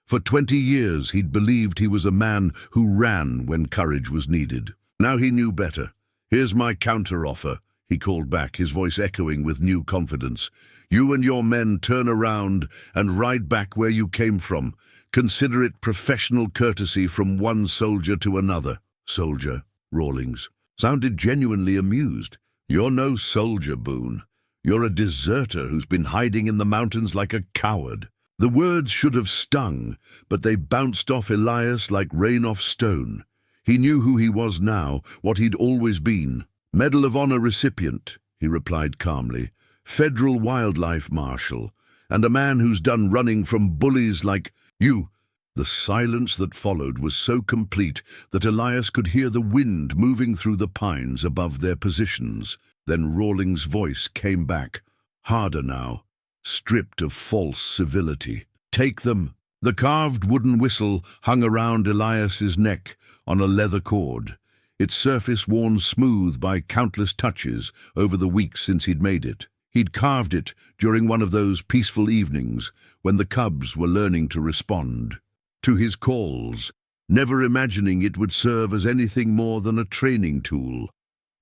For 20 years he'd believed he was a man who ran when courage was needed. Now he knew better. "Here's my counter-offer," he called back, his voice echoing with new confidence. "You and your men turn around and ride back where you came from. Consider it professional courtesy from one soldier to another." "Soldier?" Rawlings sounded genuinely amused. "You're no soldier, Boone. You're a deserter who's been hiding in the mountains like a coward." The words should have stung, but they bounced off Elias like rain off stone. He knew who he was now, what he'd always been. "Medal of Honor recipient," he replied calmly. "Federal wildlife marshal, and a man who's done running from bullies like you." The silence that followed was so complete that Elias could hear the wind moving through the pines above their positions. Then Rawlings' voice came back, harder now, stripped of false civility. "Take them." The carved wooden whistle hung around Elias's neck on a leather cord, its surface worn smooth by countless touches over the weeks since he'd made it. He'd carved it during one of those peaceful evenings when the cubs were learning to respond to his calls, never imagining it would serve as anything more than a training tool.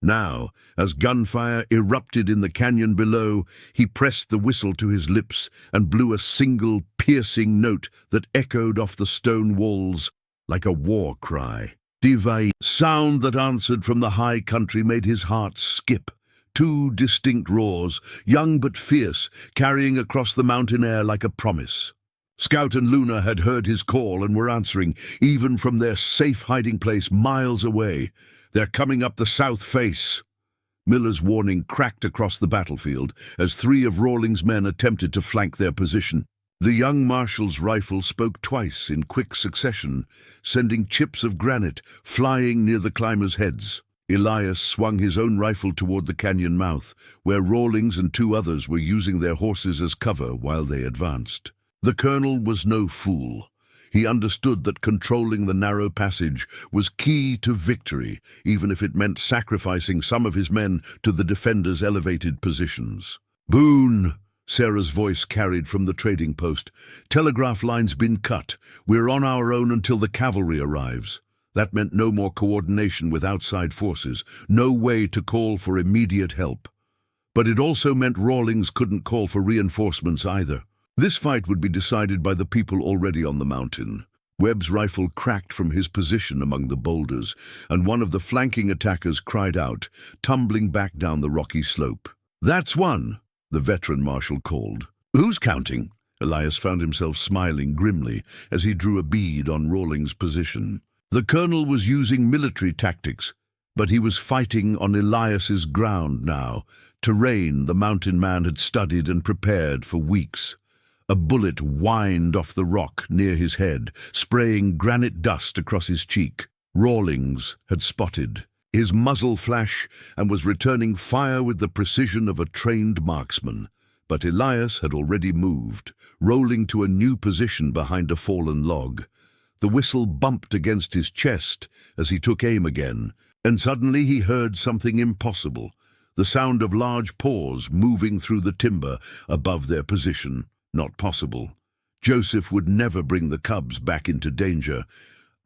Now, as gunfire erupted in the canyon below, he pressed the whistle to his lips and blew a single piercing note that echoed off the stone walls like a war cry. Divai, sound that answered from the high country made his heart skip. 2 distinct roars, young but fierce, carrying across the mountain air like a promise. Scout and Luna had heard his call and were answering, even from their safe hiding place miles away. "They're coming up the south face." Miller's warning cracked across the battlefield as 3 of Rawlings' men attempted to flank their position. The young marshal's rifle spoke twice in quick succession, sending chips of granite flying near the climbers' heads. Elias swung his own rifle toward the canyon mouth, where Rawlings and 2 others were using their horses as cover while they advanced. The colonel was no fool. He understood that controlling the narrow passage was key to victory, even if it meant sacrificing some of his men to the defenders' elevated positions. "Boone," Sarah's voice carried from the trading post. "Telegraph line's been cut. We're on our own until the cavalry arrives." That meant no more coordination with outside forces, no way to call for immediate help. But it also meant Rawlings couldn't call for reinforcements either. This fight would be decided by the people already on the mountain. Webb's rifle cracked from his position among the boulders, and one of the flanking attackers cried out, tumbling back down the rocky slope. "That's one," the veteran marshal called. "Who's counting?" Elias found himself smiling grimly as he drew a bead on Rawlings' position. The colonel was using military tactics, but he was fighting on Elias's ground now, terrain the mountain man had studied and prepared for weeks. A bullet whined off the rock near his head, spraying granite dust across his cheek. Rawlings had spotted his muzzle flash and was returning fire with the precision of a trained marksman. But Elias had already moved, rolling to a new position behind a fallen log. The whistle bumped against his chest as he took aim again, and suddenly he heard something impossible, the sound of large paws moving through the timber above their position. Not possible. Joseph would never bring the cubs back into danger,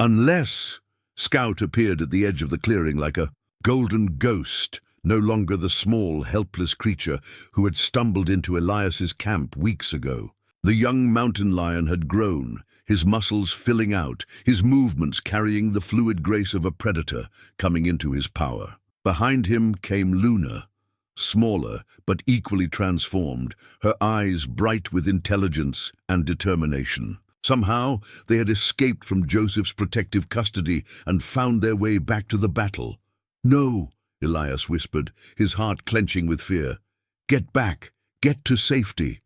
unless... Scout appeared at the edge of the clearing like a golden ghost, no longer the small, helpless creature who had stumbled into Elias's camp weeks ago. The young mountain lion had grown, his muscles filling out, his movements carrying the fluid grace of a predator coming into his power. Behind him came Luna, smaller but equally transformed, her eyes bright with intelligence and determination. Somehow they had escaped from Joseph's protective custody and found their way back to the battle. "No," Elias whispered, his heart clenching with fear. "Get back, get to safety."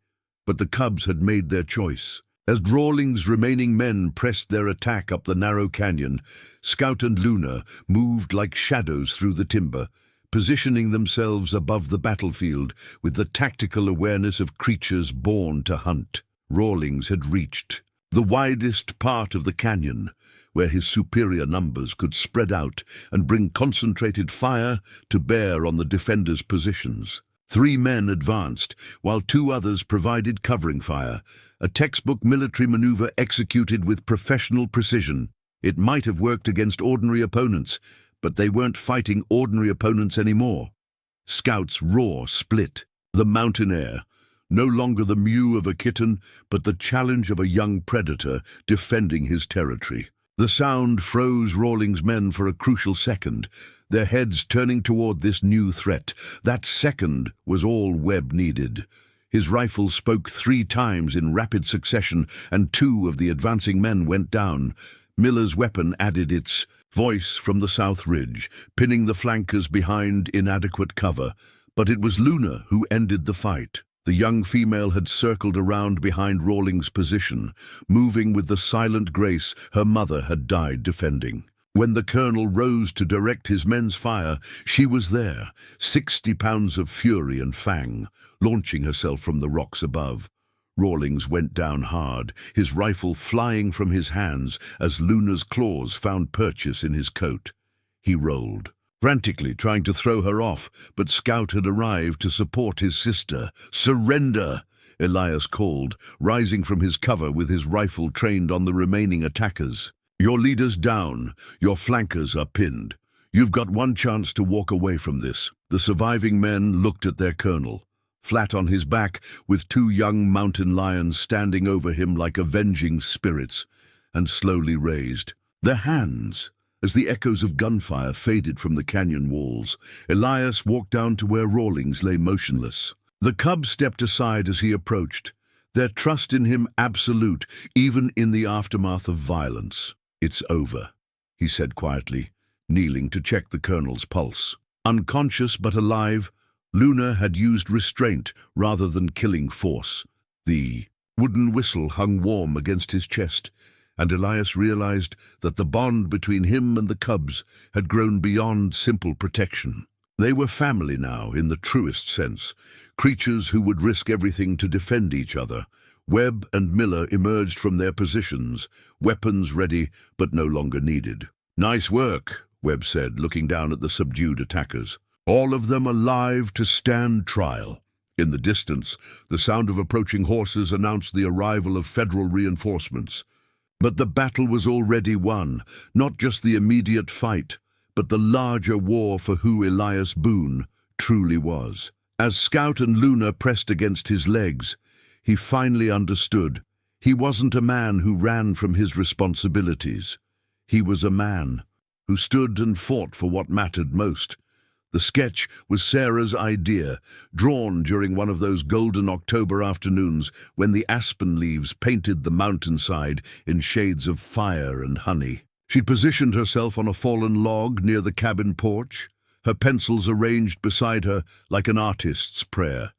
But the cubs had made their choice. As Rawlings' remaining men pressed their attack up the narrow canyon, Scout and Luna moved like shadows through the timber, positioning themselves above the battlefield with the tactical awareness of creatures born to hunt. Rawlings had reached the widest part of the canyon, where his superior numbers could spread out and bring concentrated fire to bear on the defenders' positions. 3 men advanced, while 2 others provided covering fire, a textbook military maneuver executed with professional precision. It might have worked against ordinary opponents, but they weren't fighting ordinary opponents anymore. Scout's roar split. The mountain air, no longer the mew of a kitten, but the challenge of a young predator defending his territory. The sound froze Rawlings' men for a crucial second, their heads turning toward this new threat. That second was all Webb needed. His rifle spoke 3 times in rapid succession, and 2 of the advancing men went down. Miller's weapon added its voice from the south ridge, pinning the flankers behind inadequate cover. But it was Luna who ended the fight. The young female had circled around behind Rawlings' position, moving with the silent grace her mother had died defending. When the colonel rose to direct his men's fire, she was there, 60 pounds of fury and fang, launching herself from the rocks above. Rawlings went down hard, his rifle flying from his hands as Luna's claws found purchase in his coat. He rolled, frantically trying to throw her off, but Scout had arrived to support his sister. "Surrender!" Elias called, rising from his cover with his rifle trained on the remaining attackers. "Your leader's down, your flankers are pinned. You've got one chance to walk away from this." The surviving men looked at their colonel, flat on his back, with 2 young mountain lions standing over him like avenging spirits, and slowly raised their hands. As the echoes of gunfire faded from the canyon walls, Elias walked down to where Rawlings lay motionless. The cubs stepped aside as he approached, their trust in him absolute, even in the aftermath of violence. "It's over," he said quietly, kneeling to check the colonel's pulse. Unconscious but alive, Luna had used restraint rather than killing force. The wooden whistle hung warm against his chest, and Elias realized that the bond between him and the cubs had grown beyond simple protection. They were family now, in the truest sense, creatures who would risk everything to defend each other. Webb and Miller emerged from their positions, weapons ready but no longer needed. "Nice work," Webb said, looking down at the subdued attackers. "All of them alive to stand trial." In the distance, the sound of approaching horses announced the arrival of federal reinforcements. But the battle was already won, not just the immediate fight, but the larger war for who Elias Boone truly was. As Scout and Luna pressed against his legs, he finally understood. He wasn't a man who ran from his responsibilities. He was a man who stood and fought for what mattered most. The sketch was Sarah's idea, drawn during one of those golden October afternoons when the aspen leaves painted the mountainside in shades of fire and honey. She'd positioned herself on a fallen log near the cabin porch, her pencils arranged beside her like an artist's prayer,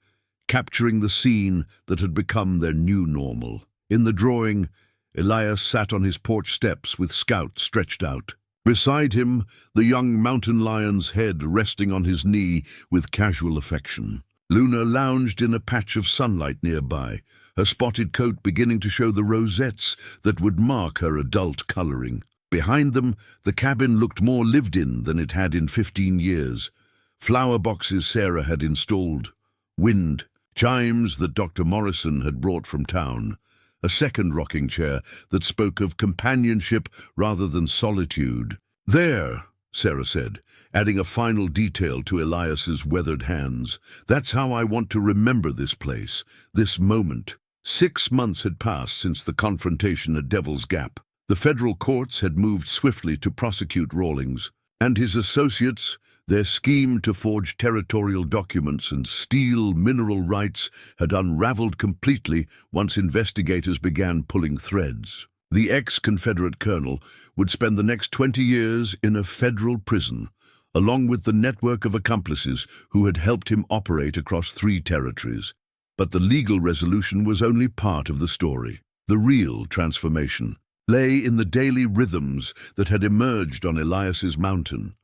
capturing the scene that had become their new normal. In the drawing, Elias sat on his porch steps with Scout stretched out. Beside him, the young mountain lion's head resting on his knee with casual affection. Luna lounged in a patch of sunlight nearby, her spotted coat beginning to show the rosettes that would mark her adult coloring. Behind them, the cabin looked more lived in than it had in 15 years. Flower boxes Sarah had installed, wind, chimes that Dr. Morrison had brought from town, a second rocking chair that spoke of companionship rather than solitude. "There," Sarah said, adding a final detail to Elias's weathered hands. "That's how I want to remember this place, this moment." 6 months had passed since the confrontation at Devil's Gap. The federal courts had moved swiftly to prosecute Rawlings, and his associates. Their scheme to forge territorial documents and steal mineral rights had unraveled completely once investigators began pulling threads. The ex-Confederate colonel would spend the next 20 years in a federal prison, along with the network of accomplices who had helped him operate across 3 territories. But the legal resolution was only part of the story. The real transformation lay in the daily rhythms that had emerged on Elias's mountain.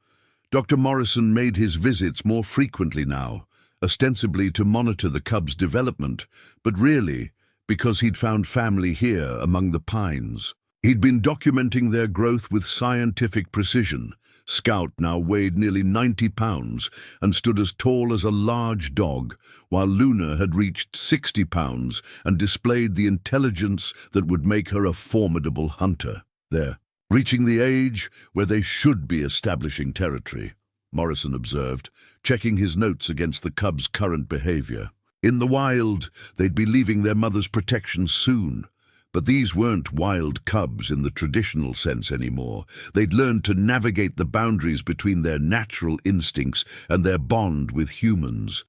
Dr. Morrison made his visits more frequently now, ostensibly to monitor the cubs' development, but really because he'd found family here among the pines. He'd been documenting their growth with scientific precision. Scout now weighed nearly 90 pounds and stood as tall as a large dog, while Luna had reached 60 pounds and displayed the intelligence that would make her a formidable hunter. There, reaching the age where they should be establishing territory, Morrison observed, checking his notes against the cubs' current behavior. In the wild, they'd be leaving their mother's protection soon. But these weren't wild cubs in the traditional sense anymore. They'd learned to navigate the boundaries between their natural instincts and their bond with humans.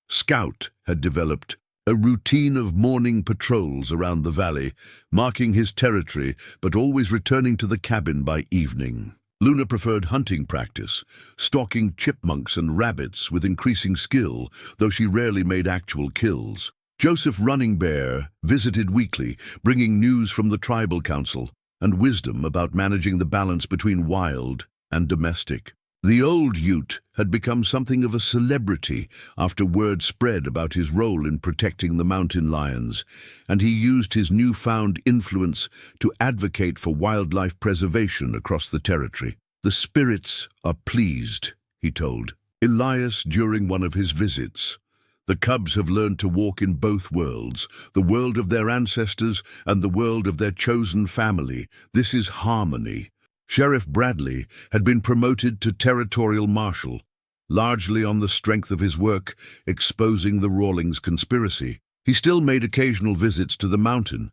Scout had developed a routine of morning patrols around the valley, marking his territory but always returning to the cabin by evening. Luna preferred hunting practice, stalking chipmunks and rabbits with increasing skill, though she rarely made actual kills. Joseph Running Bear visited weekly, bringing news from the tribal council and wisdom about managing the balance between wild and domestic. The old Ute had become something of a celebrity after word spread about his role in protecting the mountain lions, and he used his newfound influence to advocate for wildlife preservation across the territory. "The spirits are pleased," he told Elias during one of his visits. "The cubs have learned to walk in both worlds, the world of their ancestors and the world of their chosen family. This is harmony." Sheriff Bradley had been promoted to territorial marshal, largely on the strength of his work exposing the Rawlings conspiracy. He still made occasional visits to the mountain,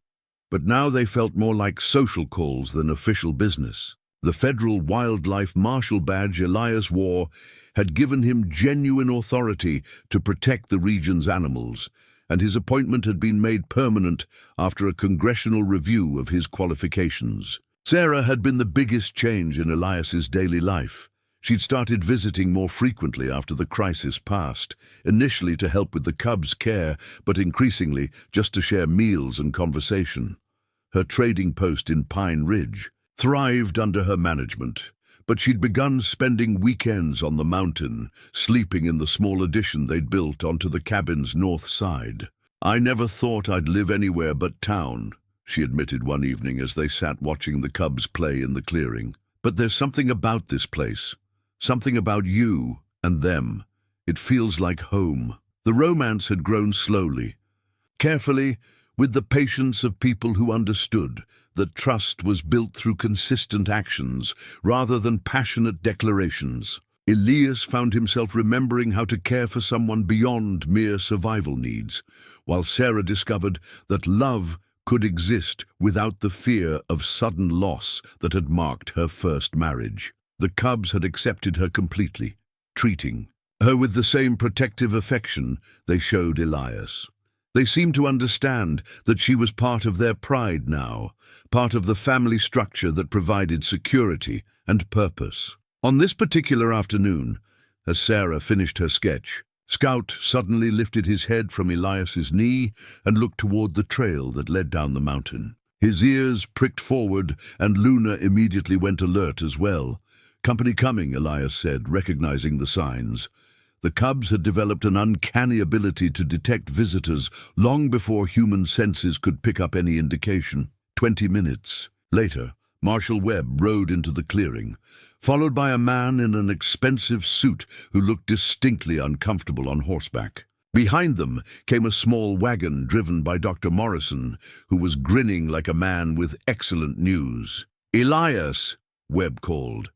but now they felt more like social calls than official business. The federal wildlife marshal badge Elias wore had given him genuine authority to protect the region's animals, and his appointment had been made permanent after a congressional review of his qualifications. Sarah had been the biggest change in Elias's daily life. She'd started visiting more frequently after the crisis passed, initially to help with the cubs' care, but increasingly just to share meals and conversation. Her trading post in Pine Ridge thrived under her management, but she'd begun spending weekends on the mountain, sleeping in the small addition they'd built onto the cabin's north side. "I never thought I'd live anywhere but town," she admitted one evening as they sat watching the cubs play in the clearing. "But there's something about this place, something about you and them. It feels like home." The romance had grown slowly, carefully, with the patience of people who understood that trust was built through consistent actions rather than passionate declarations. Elias found himself remembering how to care for someone beyond mere survival needs, while Sarah discovered that love could exist without the fear of sudden loss that had marked her first marriage. The cubs had accepted her completely, treating her with the same protective affection they showed Elias. They seemed to understand that she was part of their pride now, part of the family structure that provided security and purpose. On this particular afternoon, as Sarah finished her sketch, Scout suddenly lifted his head from Elias's knee and looked toward the trail that led down the mountain. His ears pricked forward, and Luna immediately went alert as well. "Company coming," Elias said, recognizing the signs. The cubs had developed an uncanny ability to detect visitors long before human senses could pick up any indication. 20 minutes later, Marshal Webb rode into the clearing, followed by a man in an expensive suit who looked distinctly uncomfortable on horseback. Behind them came a small wagon driven by Dr. Morrison, who was grinning like a man with excellent news. "Elias," Webb called.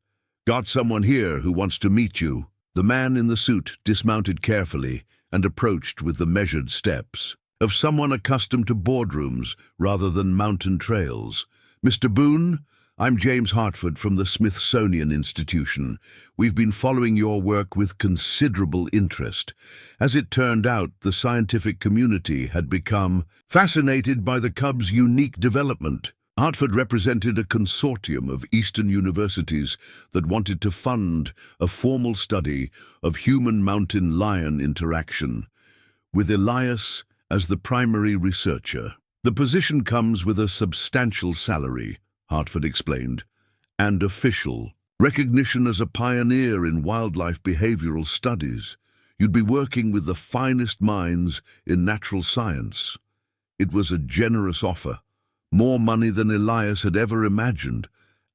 "Got someone here who wants to meet you." The man in the suit dismounted carefully and approached with the measured steps of someone accustomed to boardrooms rather than mountain trails. "Mr. Boone, I'm James Hartford from the Smithsonian Institution. We've been following your work with considerable interest. As it turned out, the scientific community had become fascinated by the cubs' unique development." Hartford represented a consortium of Eastern universities that wanted to fund a formal study of human-mountain lion interaction, with Elias as the primary researcher. "The position comes with a substantial salary," Hartford explained, "and official recognition as a pioneer in wildlife behavioral studies. You'd be working with the finest minds in natural science." It was a generous offer. More money than Elias had ever imagined,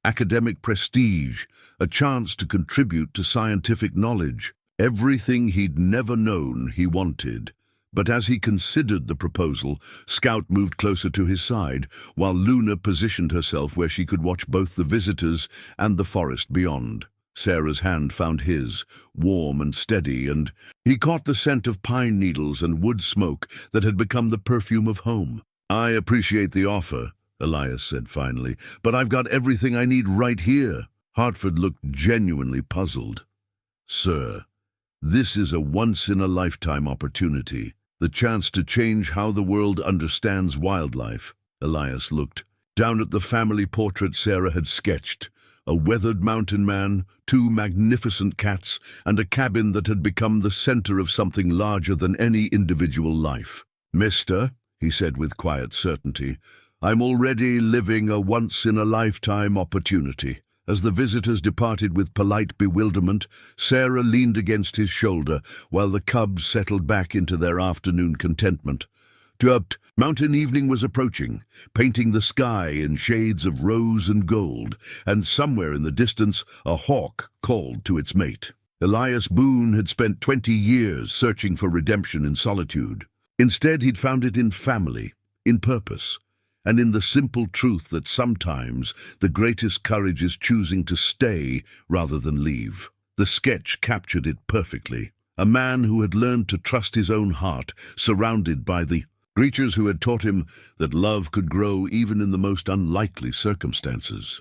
academic prestige, a chance to contribute to scientific knowledge, everything he'd never known he wanted. But as he considered the proposal, Scout moved closer to his side, while Luna positioned herself where she could watch both the visitors and the forest beyond. Sarah's hand found his, warm and steady, and he caught the scent of pine needles and wood smoke that had become the perfume of home. "I appreciate the offer," Elias said finally, "but I've got everything I need right here." Hartford looked genuinely puzzled. "Sir, this is a once-in-a-lifetime opportunity, the chance to change how the world understands wildlife." Elias looked down at the family portrait Sarah had sketched, a weathered mountain man, 2 magnificent cats, and a cabin that had become the center of something larger than any individual life. "Mister," he said with quiet certainty, "I'm already living a once-in-a-lifetime opportunity." As the visitors departed with polite bewilderment, Sarah leaned against his shoulder while the cubs settled back into their afternoon contentment. Mountain evening was approaching, painting the sky in shades of rose and gold, and somewhere in the distance a hawk called to its mate. Elias Boone had spent 20 years searching for redemption in solitude. Instead, he'd found it in family, in purpose, and in the simple truth that sometimes the greatest courage is choosing to stay rather than leave. The sketch captured it perfectly. A man who had learned to trust his own heart, surrounded by the creatures who had taught him that love could grow even in the most unlikely circumstances.